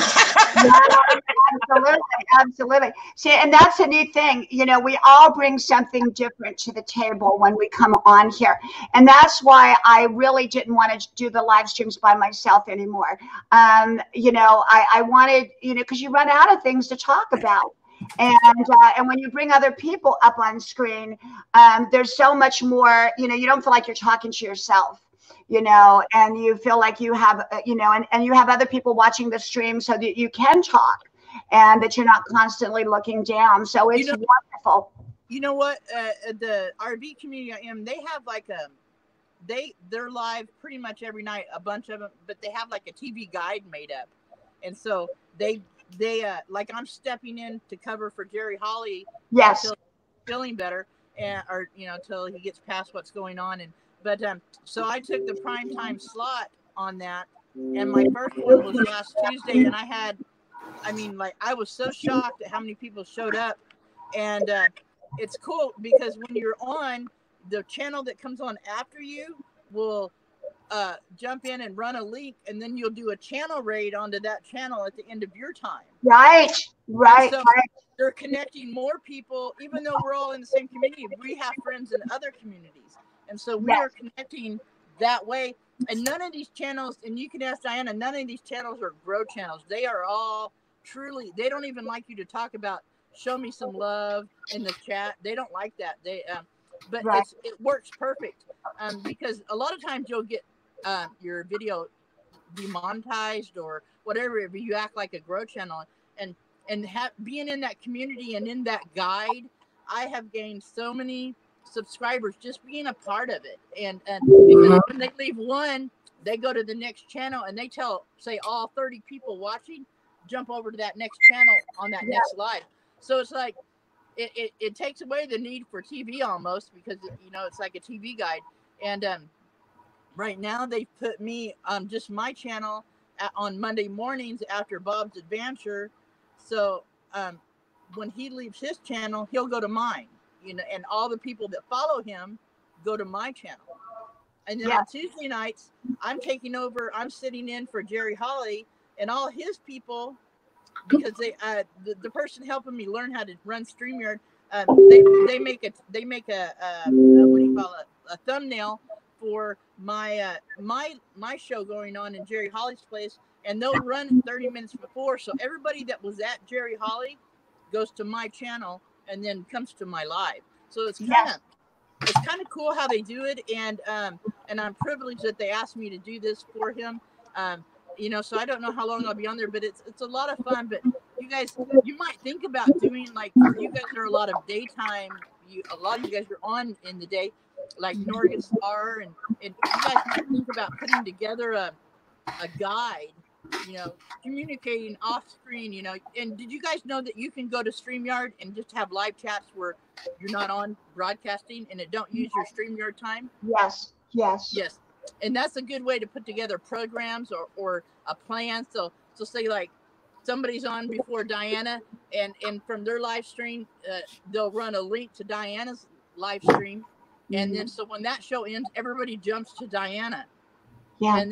Absolutely. See, and that's a new thing. You know, we all bring something different to the table when we come on here. And that's why I really didn't want to do the live streams by myself anymore. You know, I wanted, you know, because you run out of things to talk about. And when you bring other people up on screen, there's so much more, you know, you don't feel like you're talking to yourself. You know, and you feel like you have, you know, and you have other people watching the stream so that you can talk and that you're not constantly looking down. So it's wonderful. You know what? The RV community I am, they have like they're live pretty much every night, a bunch of them, but they have like a TV guide made up. And so they like I'm stepping in to cover for Jerry Holly. Yes. Until he's feeling better or, you know, until he gets past what's going on. But so I took the primetime slot on that, and my first one was last Tuesday, and I was so shocked at how many people showed up, and it's cool because when you're on, the channel that comes on after you will jump in and run a link, and then you'll do a channel raid onto that channel at the end of your time. Right. So they're connecting more people, even though we're all in the same community. We have friends in other communities. And so we are connecting that way. And none of these channels, and you can ask Diana, none of these channels are grow channels. They are all truly, they don't even like you to talk about, show me some love in the chat. They don't like that. But it works perfect because a lot of times you'll get your video demonetized or whatever if you act like a grow channel. And being in that community and in that guide, I have gained so many subscribers just being a part of it, and because when they leave one, they go to the next channel and they say all 30 people watching jump over to that next channel on that next live. So it's like it takes away the need for TV almost, because you know it's like a TV guide. And right now they put me on just my channel on Monday mornings after Bob's Adventure. So when he leaves his channel, he'll go to mine. You know, and all the people that follow him go to my channel. And then on Tuesday nights, I'm taking over. I'm sitting in for Jerry Holly and all his people, because they the person helping me learn how to run StreamYard, they make a what do you call it, a thumbnail for my my show going on in Jerry Holly's place, and they'll run 30 minutes before, so everybody that was at Jerry Holly goes to my channel and then comes to my live. So it's kind of cool how they do it, and I'm privileged that they asked me to do this for him. You know, so I don't know how long I'll be on there, but it's a lot of fun. But you guys, you might think about doing, like, you guys are a lot of daytime. A lot of you guys are on in the day, like Norgus are, and you guys might think about putting together a guide, you know, communicating off screen, you know. And did you guys know that you can go to StreamYard and just have live chats where you're not on broadcasting and it don't use your StreamYard time? Yes. And that's a good way to put together programs or a plan. So say like somebody's on before Diana, and from their live stream, they'll run a link to Diana's live stream. And then so when that show ends, everybody jumps to Diana. Yeah.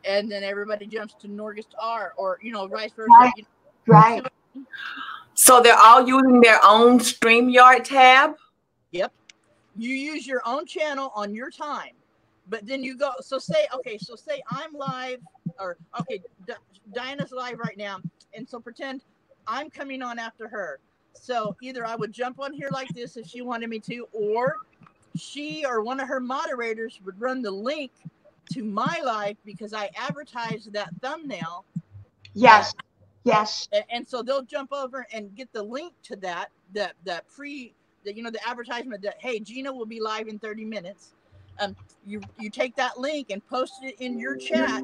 And then everybody jumps to Norgus R, or, you know, vice versa. Right. You know, Right. So they're all using their own StreamYard tab? Yep. You use your own channel on your time, but then you go, so say I'm live, or okay, Diana's live right now, and so pretend I'm coming on after her. So either I would jump on here like this if she wanted me to, or she or one of her moderators would run the link to my live because I advertised that thumbnail. Yes. Yes. And so they'll jump over and get the link to that, the advertisement that, hey, Gina will be live in 30 minutes. You take that link and post it in your chat.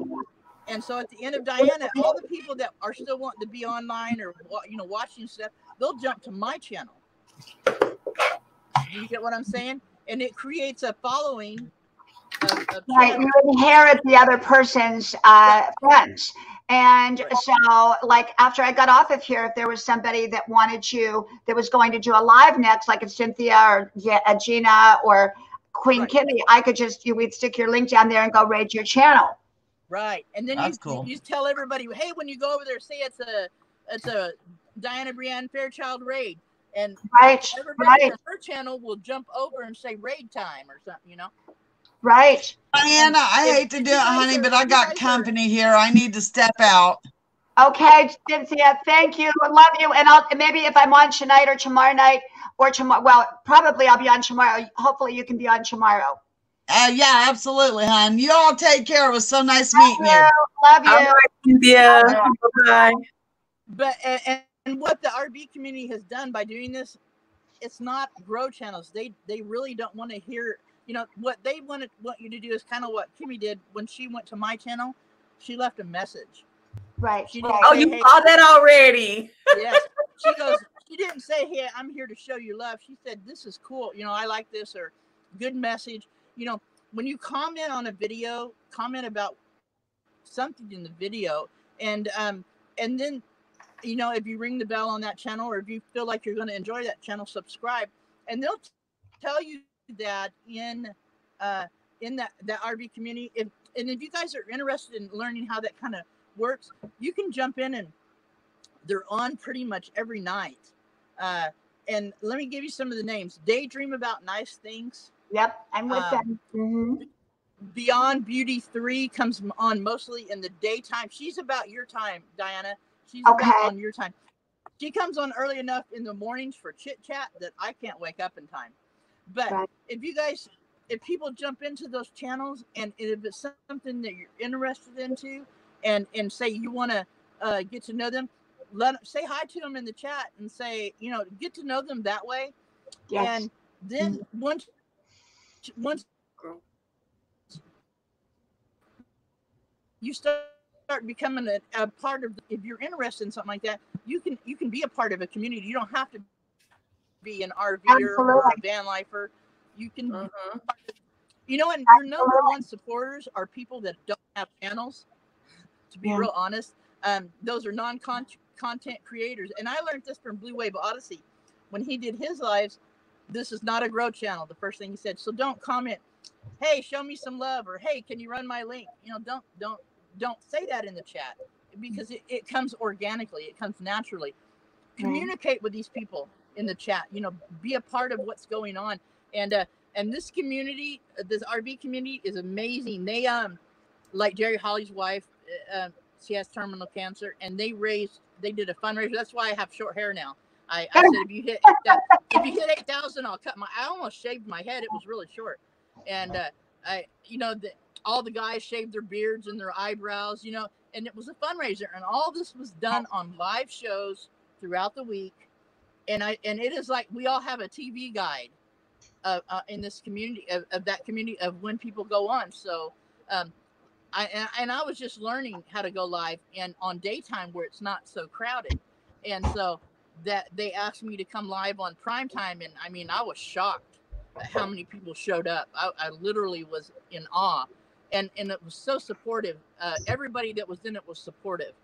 And so at the end of Diana, all the people that are still wanting to be online or, watching stuff, they'll jump to my channel. You get what I'm saying? And it creates a following of right. You inherit the other person's friends. And so, like, after I got off of here, if there was somebody that was going to do a live next, like a Cynthia or Gina or Queen Kimmy, we'd stick your link down there and go raid your channel. Right. And then you tell everybody, hey, when you go over there, say it's a Diana Brianne Fairchild raid. And everybody on her channel will jump over and say raid time or something, Right. Diana, I hate to do it, honey, but I got company here. I need to step out. Okay, Cynthia, thank you. I love you. And maybe if I'm on tonight or tomorrow night or tomorrow, well, probably I'll be on tomorrow. Hopefully you can be on tomorrow. Yeah, absolutely, hon. You all take care. It was so nice meeting you. Love you. All right, Cynthia. Bye. But and what the RB community has done by doing this, it's not grow channels. They really don't want to hear. What they want you to do is kind of what Kimmy did when she went to my channel. She left a message. Right. You saw that already. Yes. She didn't say, hey, I'm here to show you love. She said, this is cool. I like this, or good message. When you comment on a video, comment about something in the video. And then, if you ring the bell on that channel, or if you feel like you're going to enjoy that channel, subscribe. And they'll tell you that in that RB community. If you guys are interested in learning how that kind of works, you can jump in, and they're on pretty much every night. And let me give you some of the names. Daydream About Nice Things. Yep, I'm with them. Mm-hmm. Beyond Beauty 3 comes on mostly in the daytime. She's about your time, Diana. She's about on your time. She comes on early enough in the mornings for chit chat that I can't wake up in time. But if people jump into those channels, and if it's something that you're interested into, and say you want to get to know them, say hi to them in the chat and say, get to know them that way. Yes. And then once you start becoming a part of, if you're interested in something like that, you can be a part of a community. You don't have to be an RVer or a van lifer. You can, and your number one supporters are people that don't have channels. To be real honest, those are non-content creators. And I learned this from Blue Wave Odyssey when he did his lives. This is not a grow channel. The first thing he said. So don't comment, hey, show me some love, or hey, can you run my link? Don't say that in the chat, because it comes organically. It comes naturally. Communicate with these people in the chat. Be a part of what's going on. And this community, this RB community, is amazing. They like Jerry Holly's wife, she has terminal cancer, and they did a fundraiser. That's why I have short hair now. I said, if you hit 8,000, I'll cut I almost shaved my head. It was really short. And all the guys shaved their beards and their eyebrows, and it was a fundraiser, and all this was done on live shows throughout the week. And it is like, we all have a TV guide in this community, of that community, of when people go on. So, I was just learning how to go live and on daytime where it's not so crowded. And so that they asked me to come live on prime time. And I was shocked at how many people showed up. I literally was in awe, and it was so supportive. Everybody that was in it was supportive.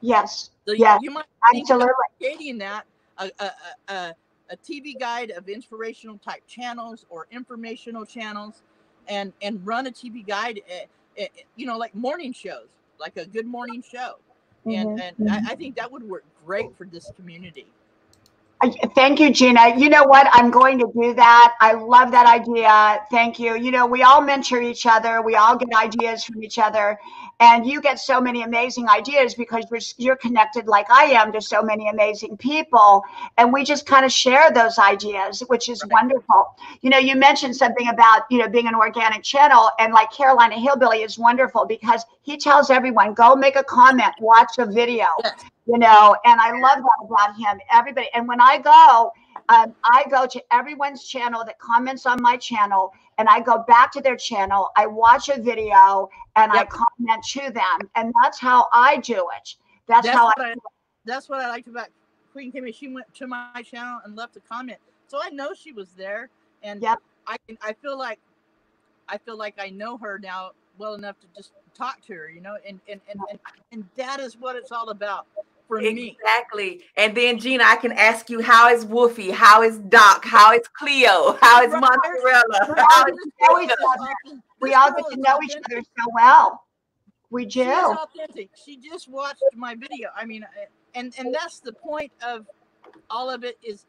Yes. So yes. You might think about creating that, a TV guide of inspirational type channels or informational channels, and run a TV guide, like morning shows, like a good morning show. And I think that would work great for this community. Thank you, Gina. You know what? I'm going to do that. I love that idea. Thank you. You know, we all mentor each other. We all get ideas from each other. And you get so many amazing ideas because you're connected like I am to so many amazing people. And we just kind of share those ideas, which is wonderful. You know, you mentioned something about, you know, being an organic channel. And like Carolina Hillbilly is wonderful because he tells everyone, go make a comment, watch a video. Yes. You know, and I love that about him. Everybody, and when I go to everyone's channel that comments on my channel, and I go back to their channel. I watch a video and I comment to them, and that's how I do it. That's how That's what I liked about Queen Kimmy. She went to my channel and left a comment, so I know she was there, and I feel like I know her now well enough to just talk to her, you know, and that is what it's all about. For me. Exactly. And then Gina, I can ask you, how is Wolfie? How is Doc? How is Cleo? How is Mozzarella? We all get to know each other so well. We do. She's authentic. She just watched my video. I mean, and that's the point of all of it is,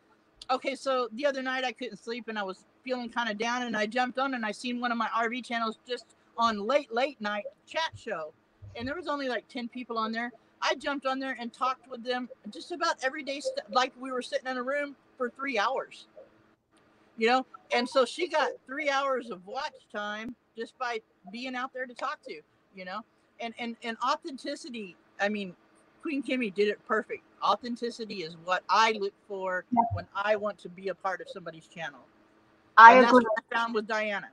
okay, so the other night I couldn't sleep and I was feeling kind of down, and I jumped on and I seen one of my RV channels just on late night chat show, and there was only like 10 people on there. I jumped on there and talked with them just about every day, like we were sitting in a room for 3 hours, you know? And so she got 3 hours of watch time just by being out there to talk to, you know? And authenticity, I mean, Queen Kimmy did it perfect. Authenticity is what I look for when I want to be a part of somebody's channel. I agree. That's what I found with Diana.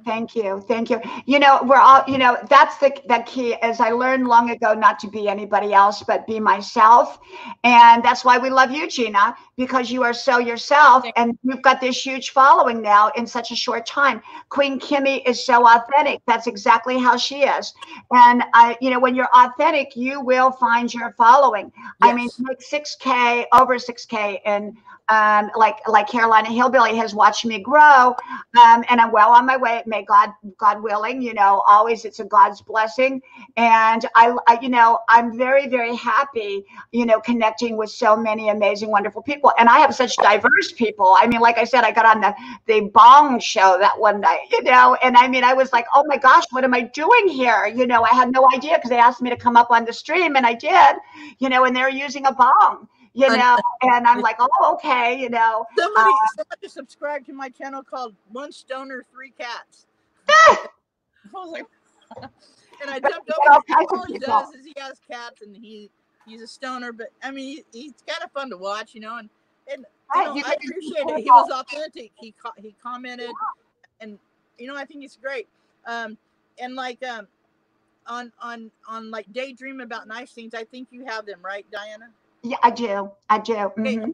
Thank you. Thank you. You know, we're all, you know, that's the key, as I learned long ago, not to be anybody else, but be myself. And that's why we love you, Gina, because you are so yourself, and you've got this huge following now in such a short time. Queen Kimmy is so authentic. That's exactly how she is. And you know, when you're authentic, you will find your following. Yes. I mean, like 6K, over 6K, and like Carolina Hillbilly has watched me grow, and I'm well on my way. May God willing, you know, always it's a God's blessing. And I you know, I'm very, very happy, you know, connecting with so many amazing, wonderful people. And I have such diverse people. I mean, like I said, I got on the Bong show that one night, you know, and I mean, I was like, oh my gosh, what am I doing here? You know, I had no idea because they asked me to come up on the stream, and I did, you know, and they're using a bong. You know, and I'm like, oh, okay, you know. Somebody subscribed to my channel called One Stoner, Three Cats. I was like, and I jumped over. All he does is he has cats, and he's a stoner. But I mean, he's kind of fun to watch, you know. And you know, I appreciate it. He was authentic. He commented, and you know, I think it's great. And like on like Daydream About Nice Things. I think you have them, right, Diana? Yeah, I do. Mm-hmm.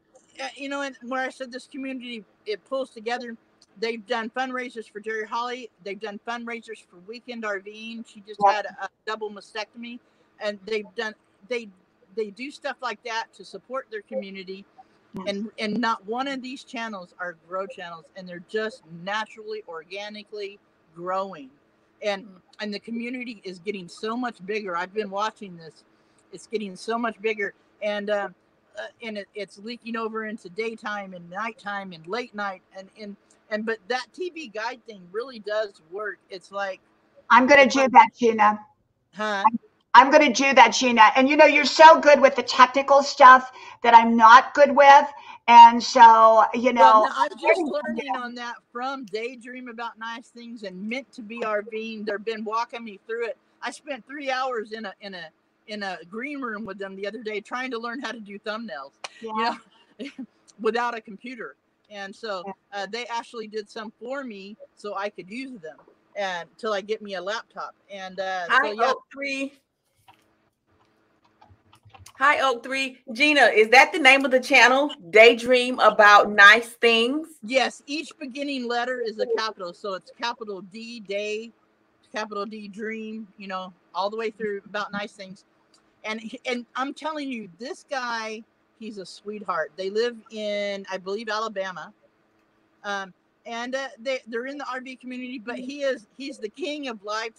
You know, and where I said this community, it pulls together. They've done fundraisers for Jerry Holly. They've done fundraisers for Weekend RVing. She just had a double mastectomy, and they do stuff like that to support their community. And not one of these channels are grow channels, and they're just naturally, organically growing. And the community is getting so much bigger. I've been watching this. It's getting so much bigger. And it's leaking over into daytime and nighttime and late night, but that TV guide thing really does work. It's like, I'm going to do that, Gina. I'm going to do that, Gina. And you know, you're so good with the technical stuff that I'm not good with, and so you know, well, I'm just learning on that from Daydream About Nice Things and Meant to Be RVing. They've been walking me through it. I spent 3 hours in a green room with them the other day trying to learn how to do thumbnails, you know, without a computer. And so they actually did some for me so I could use them until I get me a laptop. And Hi, Oak 3. Gina, is that the name of the channel? Daydream About Nice Things? Yes. Each beginning letter is a capital. So it's capital D, day, capital D, dream, you know, all the way through About Nice Things. And I'm telling you, this guy, he's a sweetheart. They live in, I believe, Alabama. And they're in the RV community, but he's the king of live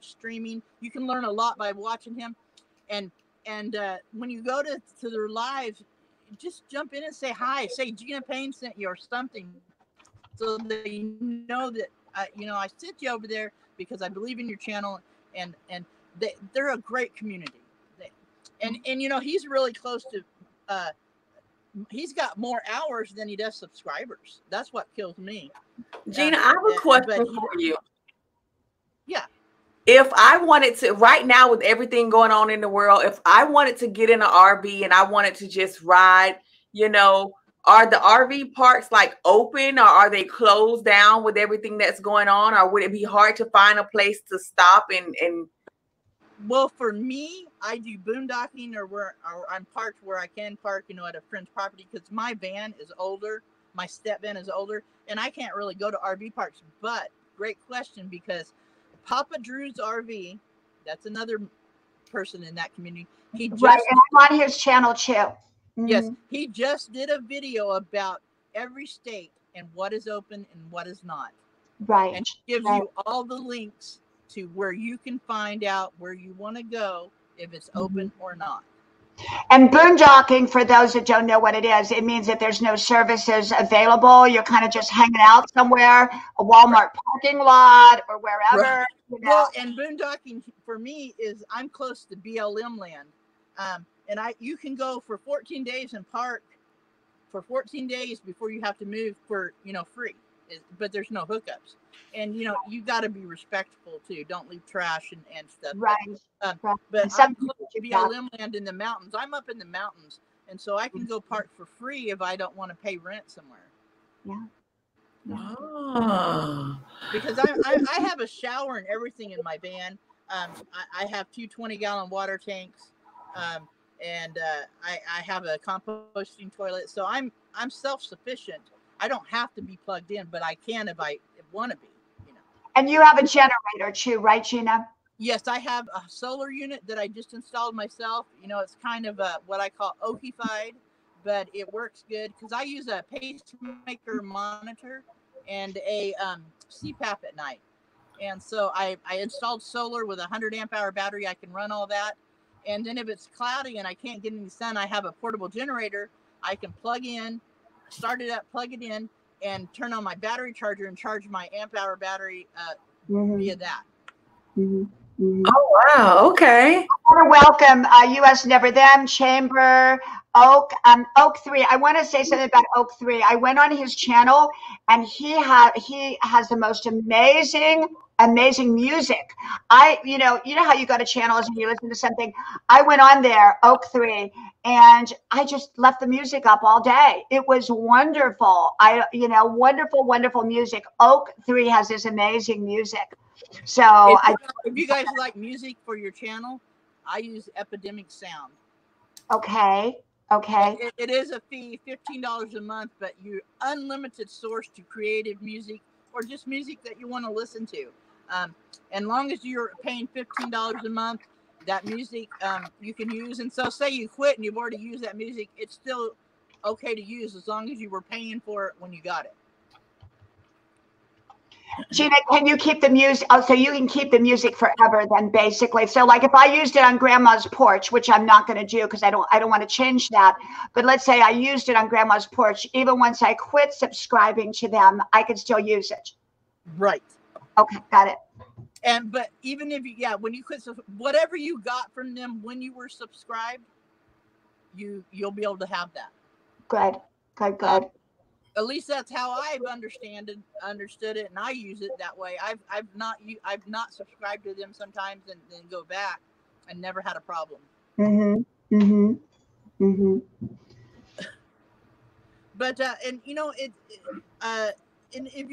streaming. You can learn a lot by watching him. And when you go to their lives, just jump in and say hi. Say Gina Payne sent you or something, so they know that I sent you over there because I believe in your channel, and they're a great community. And he's really close to. He's got more hours than he does subscribers. That's what kills me. Gina, I have a question for you. Yeah. If I wanted to, right now with everything going on in the world, if I wanted to get in an RV and I wanted to just ride, are the RV parks like open, or are they closed down with everything that's going on? Or would it be hard to find a place to stop and Well, for me, I do boondocking or I'm parked where I can park, at a friend's property, because my van is older. My step van is older, and I can't really go to RV parks. But great question, because Papa Drew's RV, that's another person in that community. He just, right, and I'm on his channel too. Yes, he just did a video about every state and what is open and what is not. Right. And gives you all the links to where you can find out where you want to go, if it's open or not. And boondocking, for those that don't know what it is, it means that there's no services available. You're kind of just hanging out somewhere, a Walmart parking lot or wherever. Right. Well, and boondocking for me is I'm close to BLM land. And you can go for 14 days and park for 14 days before you have to move for, free. But there's no hookups. And, you got to be respectful too. Don't leave trash and stuff. Right. But I'm close to BLM land in the mountains. I'm up in the mountains. And so I can go park for free if I don't want to pay rent somewhere. Yeah. Oh. Because I have a shower and everything in my van. I have 2 20-gallon water tanks. And I have a composting toilet. So I'm self-sufficient. I don't have to be plugged in, but I can if I want to be, And you have a generator too, right, Gina? Yes, I have a solar unit that I just installed myself. It's kind of what I call Okified, but it works good because I use a pacemaker monitor and a CPAP at night. And so I installed solar with a 100 amp hour battery. I can run all that. And then if it's cloudy and I can't get any sun, I have a portable generator. I can plug in, start it up, plug it in, and turn on my battery charger and charge my amp hour battery via that. Oh, wow. Okay. I want to welcome US Never Them, Chamber, Oak 3. I want to say something about Oak 3. I went on his channel and he has the most amazing music. You know how you go to channels and you listen to something. I went on there, Oak 3, and I just left the music up all day. It was wonderful. Wonderful, wonderful music. Oak 3 has this amazing music. So if you guys like music for your channel, I use Epidemic Sound. Okay. It is a fee, $15 a month, but you're unlimited source to creative music or just music that you want to listen to. And long as you're paying $15 a month, that music you can use. And so say you quit and you've already used that music, it's still okay to use as long as you were paying for it when you got it. Gina, can you keep the music? Oh, so you can keep the music forever then, basically. So like if I used it on Grandma's porch, which I'm not going to do because I don't want to change that. But let's say I used it on Grandma's porch. Even once I quit subscribing to them, I can still use it. Right. Okay, got it. But even if when you quit, whatever you got from them when you were subscribed, you'll be able to have that. Good. At least that's how I've understood it, and I use it that way. I've not subscribed to them sometimes and then go back, and never had a problem. But and if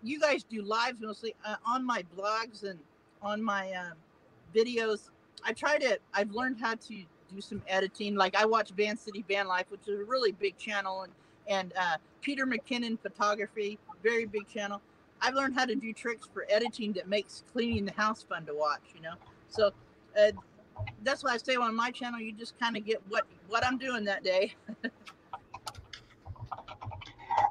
you guys do lives mostly on my blogs and on my videos. I've learned how to do some editing. Like I watch Van City Van Life, which is a really big channel, and Peter McKinnon Photography, very big channel. I've learned how to do tricks for editing that makes cleaning the house fun to watch, So that's why I say on my channel, you just kind of get what I'm doing that day.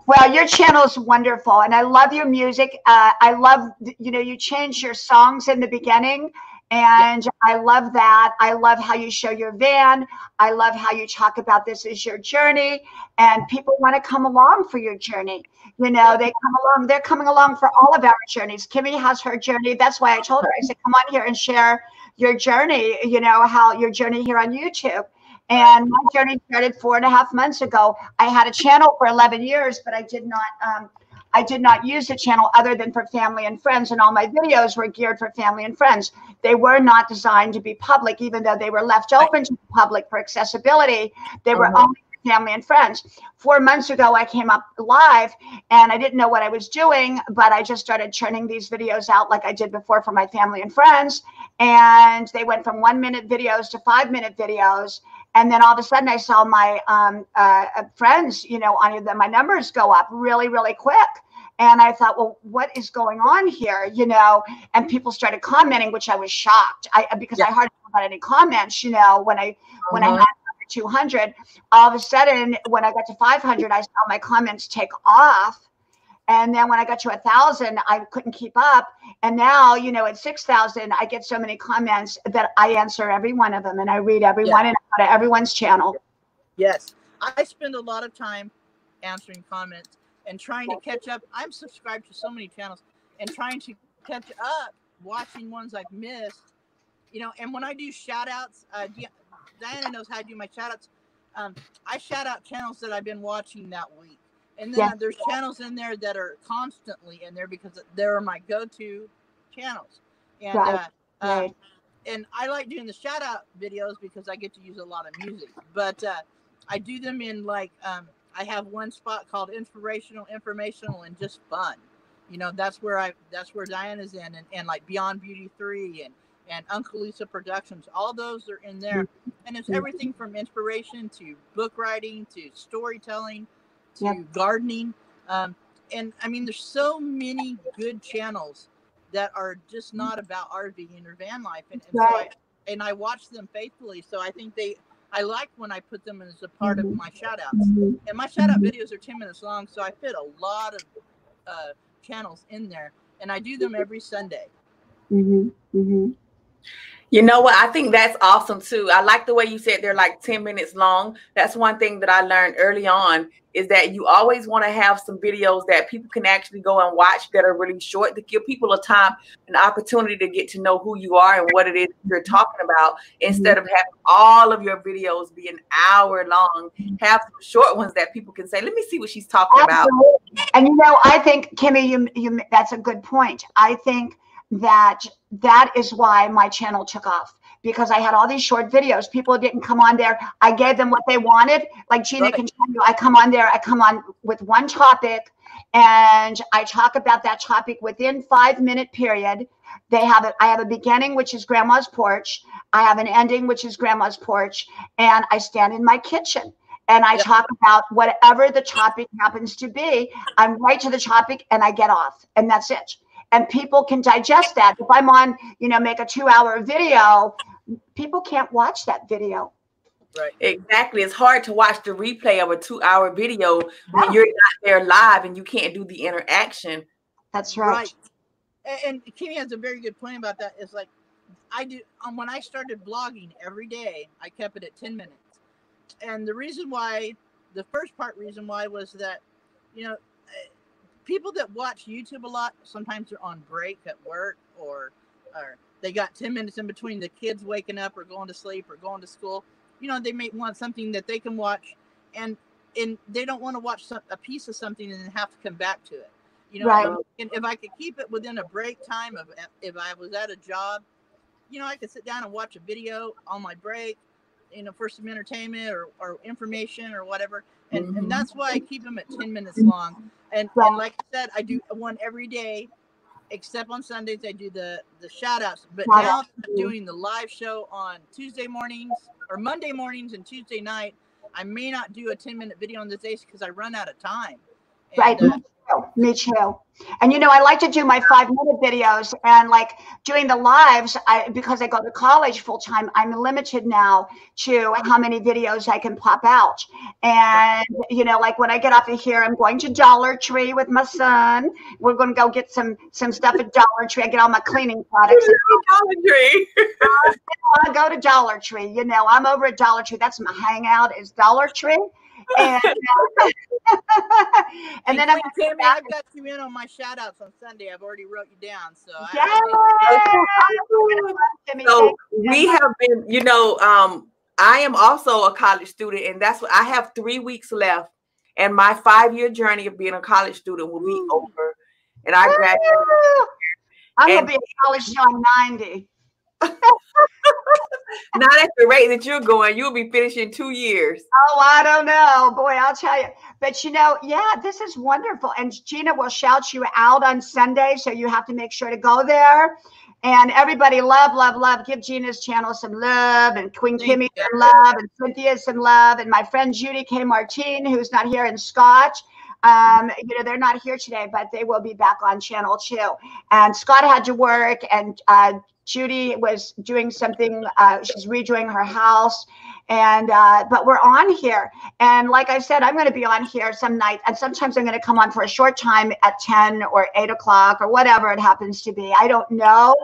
Well, your channel is wonderful, and I love your music. I love, you change your songs in the beginning, And I love that. I love how you show your van. I love how you talk about this as your journey, and people want to come along for your journey. You know, they come along, they're coming along for all of our journeys. Kimmy has her journey. That's why I told her, I said, come on here and share your journey, you know, how your journey here on YouTube. And my journey started 4.5 months ago. I had a channel for 11 years, but I did not use the channel other than for family and friends. And all my videos were geared for family and friends. They were not designed to be public, even though they were left open to the public for accessibility. They were only for family and friends. 4 months ago, I came up live and I didn't know what I was doing, but I just started churning these videos out like I did before for my family and friends. And they went from 1-minute videos to 5-minute videos. And then all of a sudden I saw my friends, you know, my numbers go up really, really quick. And I thought, well, what is going on here? You know, and people started commenting, which I was shocked because I hardly got any comments, you know, when I had 200, all of a sudden, when I got to 500, I saw my comments take off. And then when I got to 1,000, I couldn't keep up. And now, you know, at 6,000, I get so many comments that I answer every one of them, and I read every one and go to everyone's channel. Yes, I spend a lot of time answering comments and trying to catch up. I'm subscribed to so many channels and trying to catch up, watching ones I've missed. You know, and when I do shout outs, Diana knows how to do my shout outs. I shout out channels that I've been watching that week. And then there's channels in there that are constantly in there because they're my go-to channels. And and I like doing the shout out videos because I get to use a lot of music. But I do them in like I have one spot called inspirational, informational, and just fun. You know, that's where Diana's in, and like Beyond Beauty 3 and Uncle Lisa Productions. All those are in there. And it's everything from inspiration to book writing to storytelling to gardening. And I mean, there's so many good channels that are just not about RVing or van life. And so I watch them faithfully. So I think I like when I put them as a part of my shout outs. And my shout out videos are 10 minutes long. So I fit a lot of channels in there, and I do them every Sunday. You know what? I think that's awesome too. I like the way you said they're like 10 minutes long. That's one thing that I learned early on, is that you always want to have some videos that people can actually go and watch that are really short, to give people an opportunity to get to know who you are and what it is you're talking about, instead of having all of your videos be an hour long. Have some short ones that people can say, let me see what she's talking about. And you know, I think, Kimmy, you that's a good point. I think that is why my channel took off, because I had all these short videos. People didn't come on there. I gave them what they wanted. Like Gina can tell you, I come on there, I come on with one topic, and I talk about that topic within 5-minute period. I have a beginning, which is Grandma's porch. I have an ending, which is Grandma's porch. And I stand in my kitchen and I talk about whatever the topic happens to be. I'm right to the topic and I get off, and that's it. And people can digest that. If I'm on, you know, make a 2-hour video, people can't watch that video. Right. Exactly. It's hard to watch the replay of a 2-hour video when you're not there live and you can't do the interaction. That's right. And Kimmy has a very good point about that. It's like I do when I started blogging every day, I kept it at 10 minutes. And the reason why was that, you know, people that watch YouTube a lot, sometimes they're on break at work, or they got 10 minutes in between the kids waking up or going to sleep or going to school. You know, they may want something that they can watch, and they don't want to watch a piece of something and then have to come back to it. You know, and if I could keep it within a break time of, if I was at a job, you know, I could sit down and watch a video on my break, you know, for some entertainment or information or whatever. And that's why I keep them at 10 minutes long. And like I said, I do one every day, except on Sundays. I do the shout outs. But now I'm doing the live show on Tuesday mornings or Monday mornings and Tuesday night. I may not do a 10-minute video on those days because I run out of time. And, Me too. And I like to do my 5-minute videos, and like doing the lives, because I go to college full time, I'm limited now to how many videos I can pop out. And like when I get off of here, I'm going to Dollar Tree with my son. We're going to go get some stuff at Dollar Tree. I get all my cleaning products. Dollar Tree. I go to Dollar Tree. I'm over at Dollar Tree. That's my hangout, is Dollar Tree. And, and then Tammy, I've got you in on my shout outs on Sunday. I've already wrote you down. So so we have been, I am also a college student, and that's what I have 3 weeks left, and my 5-year journey of being a college student will be over. And I graduate. I'm gonna be in college till I'm 90. Not at the rate that you're going, you'll be finishing 2 years. Oh, I don't know. Boy, I'll tell you. But this is wonderful. And Gina will shout you out on Sunday, so you have to make sure to go there. And everybody, love, love, love. Give Gina's channel some love, and Queen Kimmy some love, and Cynthia some love, and my friend Judy K. Martine, who's not here, in Scotch. They're not here today, but they will be back on channel 2. And Scott had to work, and Judy was doing something. She's redoing her house, and but we're on here. And like I said, I'm going to be on here some night, and sometimes I'm going to come on for a short time at 10 or 8 o'clock or whatever it happens to be. I don't know.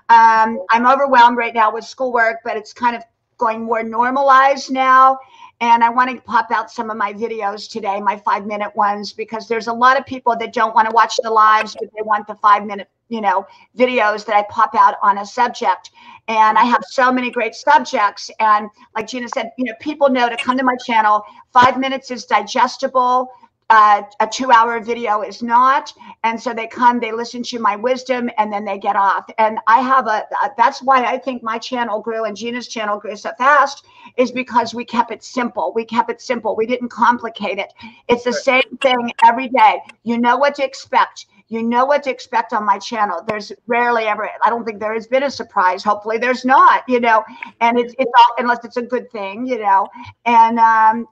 I'm overwhelmed right now with schoolwork, but it's kind of going more normalized now. And I want to pop out some of my videos today, my 5-minute ones, because there's a lot of people that don't want to watch the lives, but they want the 5-minute, videos that I pop out on a subject. And I have so many great subjects. And like Gina said, people know to come to my channel. 5 minutes is digestible. A 2-hour video is not. And so they come, they listen to my wisdom, and then they get off. And I have that's why I think my channel grew and Gina's channel grew so fast, is because we kept it simple. We kept it simple. We didn't complicate it. It's the same thing every day. You know what to expect. You know what to expect on my channel. There's rarely ever, I don't think there has been a surprise. Hopefully there's not, and it's all, unless it's a good thing, and,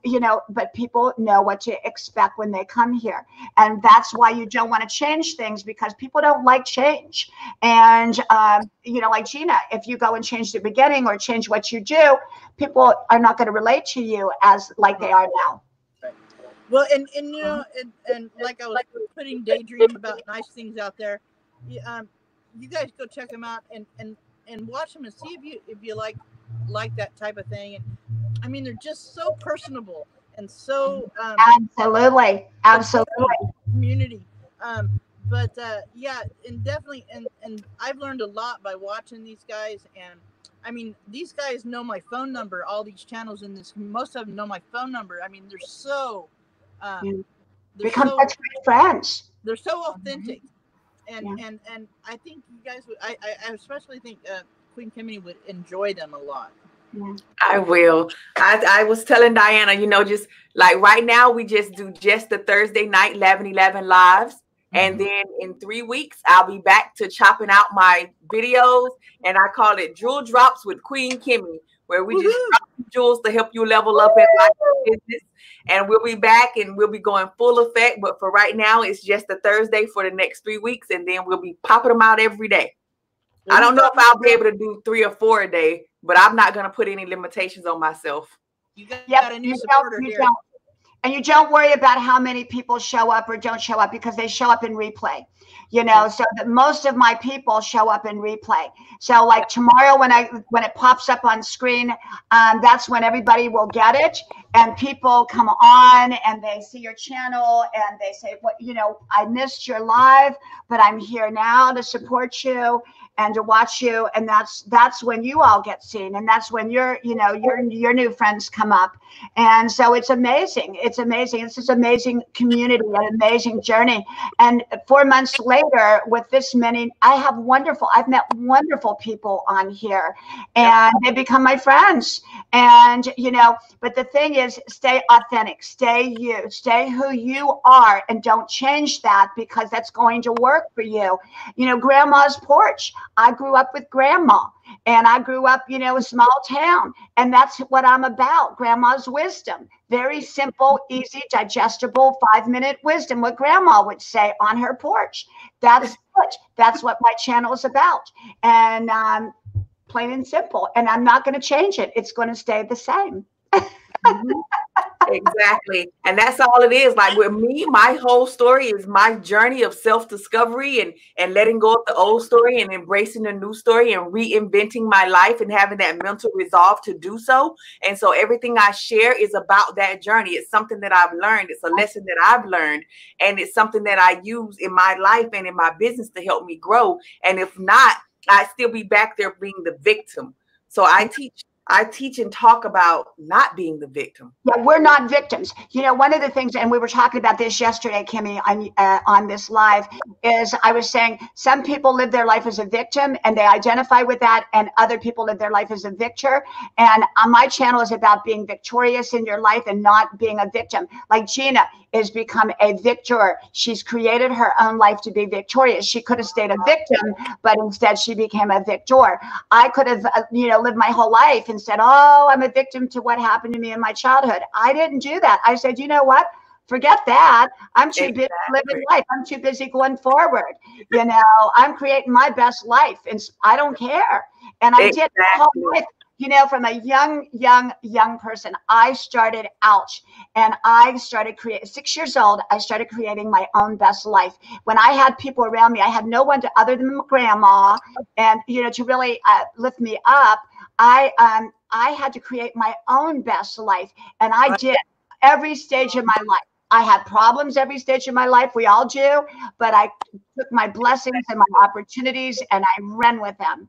but people know what to expect when they come here. And that's why you don't want to change things, because people don't like change. And, like Gina, if you go and change the beginning or change what you do, people are not going to relate to you as like they are now. Well, and like I was putting Daydream about nice things out there. You guys go check them out and watch them and see if you like that type of thing. And I mean, they're just so personable and so absolutely community. But yeah, and definitely, and I've learned a lot by watching these guys. And I mean, these guys know my phone number. All these channels in this, most of them know my phone number. I mean, they're so. Become such great friends. They're so authentic, and I think you guys would. I especially think Queen Kimmy would enjoy them a lot. Yeah. I will. I was telling Diana, just like right now, we just do the Thursday night 11:11 lives, and then in 3 weeks I'll be back to chopping out my videos, and I call it Jewel Drops with Queen Kimmy, where we just drop jewels to help you level up in life and business. And we'll be back, and we'll be going full effect. But for right now, it's just a Thursday for the next 3 weeks, and then we'll be popping them out every day. I don't know if I'll be able to do 3 or 4 a day, but I'm not going to put any limitations on myself. You got a new supporter here. And you don't worry about how many people show up or don't show up, because they show up in replay, so that most of my people show up in replay. So like tomorrow when it pops up on screen, that's when everybody will get it. And people come on and they see your channel and they say, I missed your live, but I'm here now to support you and to watch you. And that's when you all get seen. And that's when your new friends come up. And so it's amazing. It's amazing. It's this amazing community, an amazing journey. And 4 months later, with this many, I've met wonderful people on here, and they become my friends. And, but the thing is stay authentic, stay you, stay who you are, and don't change that because that's going to work for you. You know, grandma's porch. I grew up with grandma, and I grew up, you know, a small town, and that's what I'm about. Grandma's wisdom. Very simple, easy, digestible, 5-minute wisdom, what grandma would say on her porch. That's it. That's what my channel is about. And plain and simple. And I'm not going to change it. It's going to stay the same. Exactly. And that's all it is. Like with me, my whole story is my journey of self-discovery and letting go of the old story and embracing the new story and reinventing my life and having that mental resolve to do so. And so everything I share is about that journey. It's something that I've learned. It's a lesson that I've learned. And it's something that I use in my life and in my business to help me grow. And if not, I'd still be back there being the victim. So I teach and talk about not being the victim. Yeah, we're not victims. You know, one of the things, and we were talking about this yesterday, Kimmy, on this live, is I was saying some people live their life as a victim and they identify with that, and other people live their life as a victor. And on my channel is about being victorious in your life and not being a victim. Like Gina has become a victor. She's created her own life to be victorious. She could have stayed a victim, but instead she became a victor. I could have, you know, lived my whole life and said, oh, I'm a victim to what happened to me in my childhood. I didn't do that. I said, you know what? Forget that. I'm too busy living life. I'm too busy going forward. You know, I'm creating my best life and I don't care. And I did my whole life. You know, from a young person, I started out and I started creating, 6 years old, I started creating my own best life. When I had people around me, I had no one other than my grandma, and, you know, to really lift me up, I had to create my own best life. And I did every stage of my life. I had problems every stage of my life. We all do, but I took my blessings and my opportunities and I ran with them.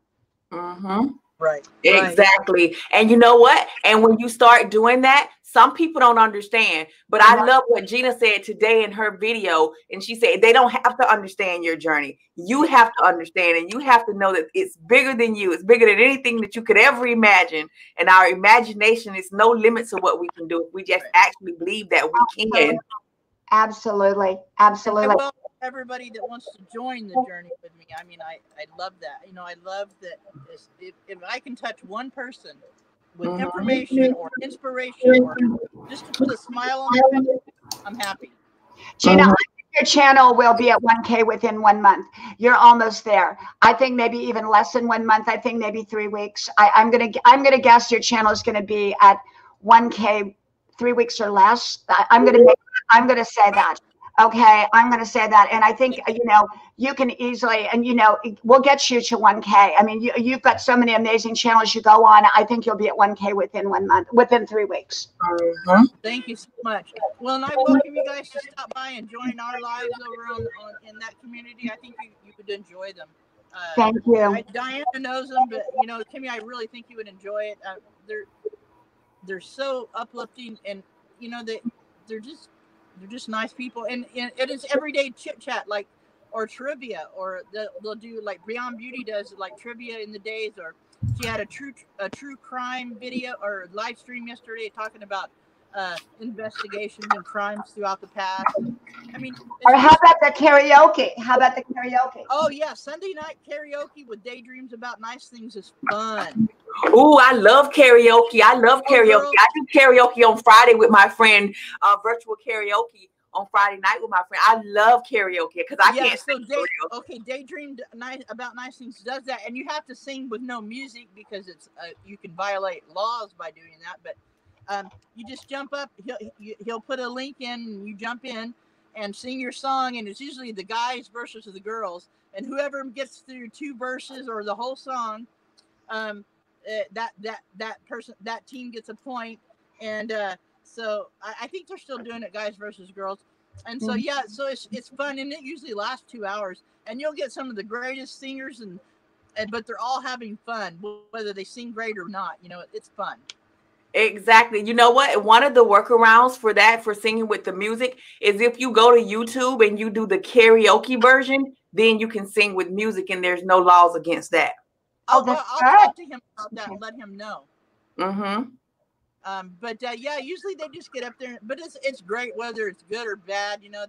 Mm-hmm. Right. Exactly. And you know what? And when you start doing that, some people don't understand. But I love what Gina said today in her video. And she said, they don't have to understand your journey. You have to understand, and you have to know that it's bigger than you. It's bigger than anything that you could ever imagine. And our imagination is no limits to what we can do if we just actually believe that we can. Absolutely. Absolutely. Well, everybody that wants to join the journey with me, I mean, I love that. You know, I love that if I can touch one person with information or inspiration or just to put a smile on their face, I'm happy. Gina, I think your channel will be at 1K within 1 month. You're almost there. I think maybe even less than 1 month. I think maybe 3 weeks. I'm gonna guess your channel is gonna be at 1K 3 weeks or less. I'm gonna say that. Okay, I'm going to say that. And I think, you know, you can easily, and, you know, we'll get you to 1K. I mean, you've got so many amazing channels you go on. I think you'll be at 1K within 1 month, within 3 weeks. Thank you so much. Well, and I welcome you guys to stop by and join our lives over in that community. I think you would enjoy them. Thank you. Diana knows them, but, you know, Kimmy, I really think you would enjoy it. They're so uplifting, and, you know, they're just nice people, and it is everyday chit chat, like, or trivia, or they'll do like Beyond Beauty does, like trivia in the days, or she had a true crime video or live stream yesterday talking about investigations and crimes throughout the past. I mean, or how about the karaoke? Oh yeah, Sunday night karaoke with daydreams about nice things is fun. Oh, I love karaoke. I do karaoke on Friday with my friend, virtual karaoke on Friday night with my friend. I love karaoke because I can't sing karaoke. Okay, Daydream about nice things does that, and you have to sing with no music because it's you can violate laws by doing that. But you just jump up. He'll put a link in, and you jump in and sing your song, and it's usually the guys versus the girls, and whoever gets through 2 verses or the whole song, that team gets a point. And so I think they're still doing it, guys versus girls. And so yeah, so it's fun, and it usually lasts 2 hours, and you'll get some of the greatest singers, but they're all having fun, whether they sing great or not. You know, it's fun. Exactly. You know what? One of the workarounds for that, for singing with the music, is if you go to YouTube and you do the karaoke version, then you can sing with music, and there's no laws against that. I'll talk to him about that and let him know. But yeah, usually they just get up there. But it's great whether it's good or bad. You know,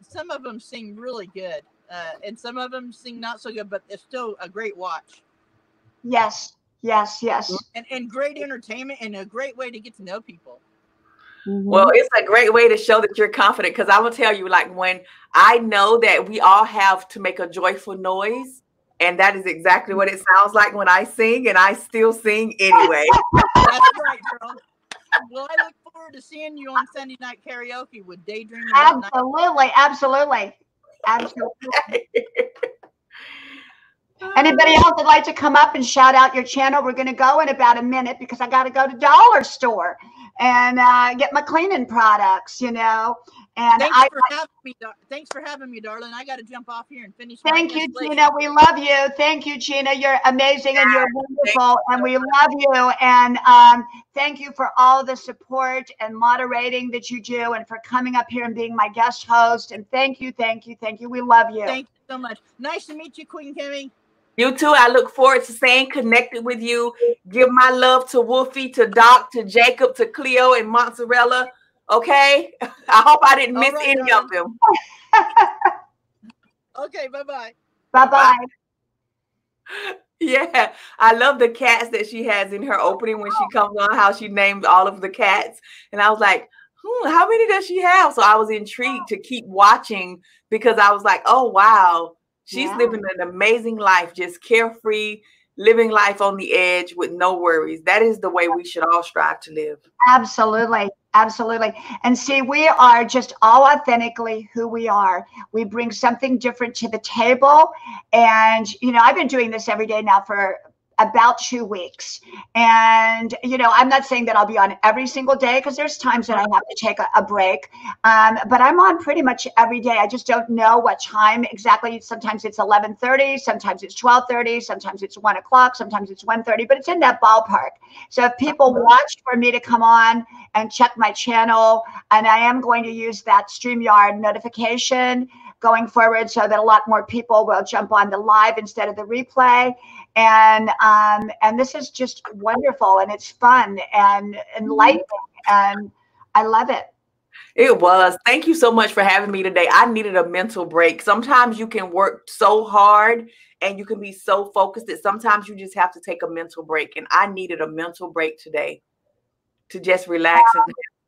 some of them sing really good, and some of them sing not so good. But it's still a great watch. Yes, yes, yes. And great entertainment and a great way to get to know people. Well, it's a great way to show that you're confident, because I will tell you, like, when I know that we all have to make a joyful noise, and that is exactly what it sounds like when I sing, and I still sing anyway. That's right, girl. Well, I look forward to seeing you on Sunday night karaoke with Daydream. Absolutely, absolutely, absolutely. Anybody else would like to come up and shout out your channel? We're going to go in about a minute because I got to go to dollar store and get my cleaning products, you know. And thanks for having me, darling. I got to jump off here and finish. Thank you, Gina. We love you. Thank you, Gina. You're amazing and you're wonderful, and we love you. And thank you for all the support and moderating that you do, and for coming up here and being my guest host. And thank you, thank you, thank you. We love you. Thank you so much. Nice to meet you, Queen Kimmy. You too. I look forward to staying connected with you. Give my love to Wolfie, to Doc, to Jacob, to Cleo, and Mozzarella. Okay? I hope I didn't miss any of them. Okay, bye-bye. Bye-bye. Yeah, I love the cats that she has in her opening when she comes on, how she named all of the cats. And I was like, how many does she have? So I was intrigued to keep watching, because I was like, oh, wow. She's living an amazing life, just carefree, living life on the edge with no worries. That is the way we should all strive to live. Absolutely. Absolutely. And see, we are just all authentically who we are. We bring something different to the table. And, you know, I've been doing this every day now for about 2 weeks. And, you know, I'm not saying that I'll be on every single day, because there's times that I have to take a break. But I'm on pretty much every day. I just don't know what time exactly. Sometimes it's 11:30, sometimes it's 12:30, sometimes it's 1 o'clock, sometimes it's 1:30, but it's in that ballpark. So if people watch for me to come on and check my channel, and I am going to use that StreamYard notification going forward so that a lot more people will jump on the live instead of the replay. And this is just wonderful, and it's fun and enlightening, and I love it. It was. Thank you so much for having me today. I needed a mental break. Sometimes you can work so hard and you can be so focused that sometimes you just have to take a mental break. And I needed a mental break today to just relax.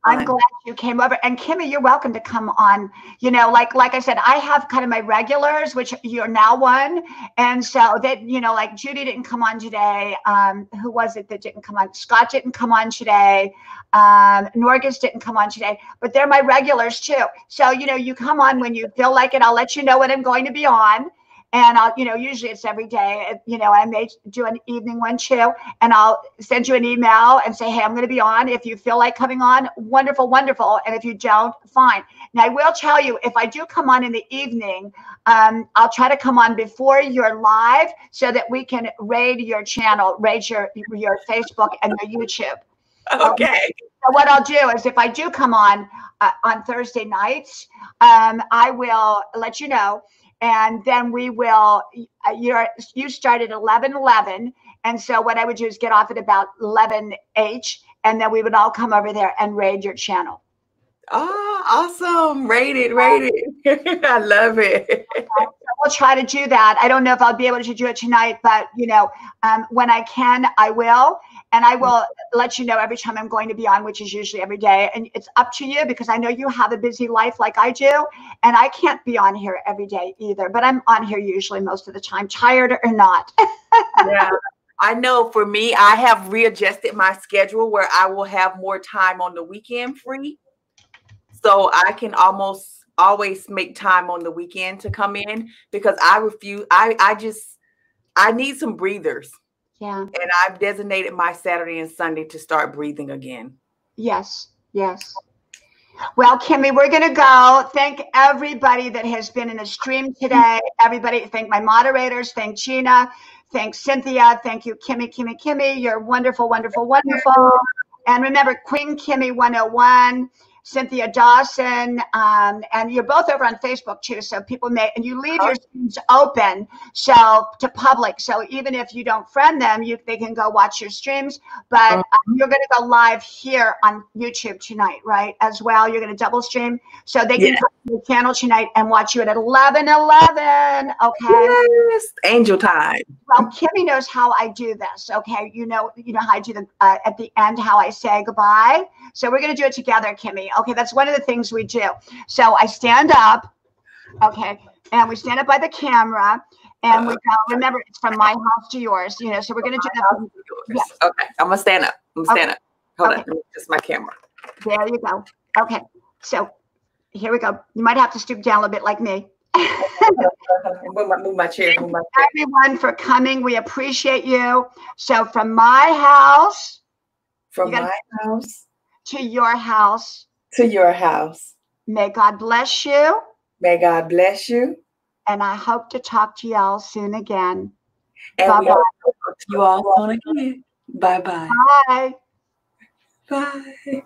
I'm glad you came over. And Kimmy, you're welcome to come on. You know, like I said, I have kind of my regulars, which you're now one. And so that, you know, like Judy didn't come on today. Who was it that didn't come on? Scott didn't come on today. Norgis didn't come on today, but they're my regulars too. So, you know, you come on when you feel like it. I'll let you know when I'm going to be on. And I'll, you know, usually it's every day, you know, I may do an evening one too, and I'll send you an email and say, hey, I'm going to be on. If you feel like coming on, wonderful, wonderful. And if you don't, fine. Now I will tell you, if I do come on in the evening, I'll try to come on before you're live so that we can raid your channel, raid your Facebook and your YouTube. Okay. So what I'll do is, if I do come on Thursday nights, I will let you know. And then we will, you start at 11:11. And so what I would do is get off at about 11H, and then we would all come over there and raid your channel. Oh, awesome. Raid it. I love it. So we'll try to do that. I don't know if I'll be able to do it tonight, but, you know, when I can, I will. And I will let you know every time I'm going to be on, which is usually every day. And it's up to you, because I know you have a busy life like I do. And I can't be on here every day either. But I'm on here usually most of the time, tired or not. Yeah, I know for me, I have readjusted my schedule where I will have more time on the weekend free. So I can almost always make time on the weekend to come in, because I refuse. I need some breathers. Yeah. And I've designated my Saturday and Sunday to start breathing again. Yes. Yes. Well, Kimmy, we're going to go. Thank everybody that has been in the stream today. Everybody, thank my moderators. Thank Gina. Thank Cynthia. Thank you, Kimmy. You're wonderful, wonderful, wonderful. And remember, Queen Kimmy 101. Cynthia Dawson, and you're both over on Facebook too. So people may, and you leave your streams open so to public. So even if you don't friend them, they can go watch your streams. But you're going to go live here on YouTube tonight, right? As well, you're going to double stream, so they can come to the channel tonight and watch you at 11:11. Okay. Yes, angel time. Well, Kimmy knows how I do this. Okay, you know how I do the at the end how I say goodbye. So we're going to do it together, Kimmy. Okay, that's one of the things we do. So I stand up, okay, and we stand up by the camera, and we go. Remember, it's from my house to yours. You know, so we're going to do that. Yes. Okay, I'm gonna stand up. Hold on, just my camera. There you go. Okay, so here we go. You might have to stoop down a little bit like me. Move my chair. Everyone for coming. We appreciate you. So from my house, to your house, may God bless you. May God bless you. And I hope to talk to y'all soon again. And bye-bye. we hope to talk to you all soon again. Bye-bye. Bye. Bye.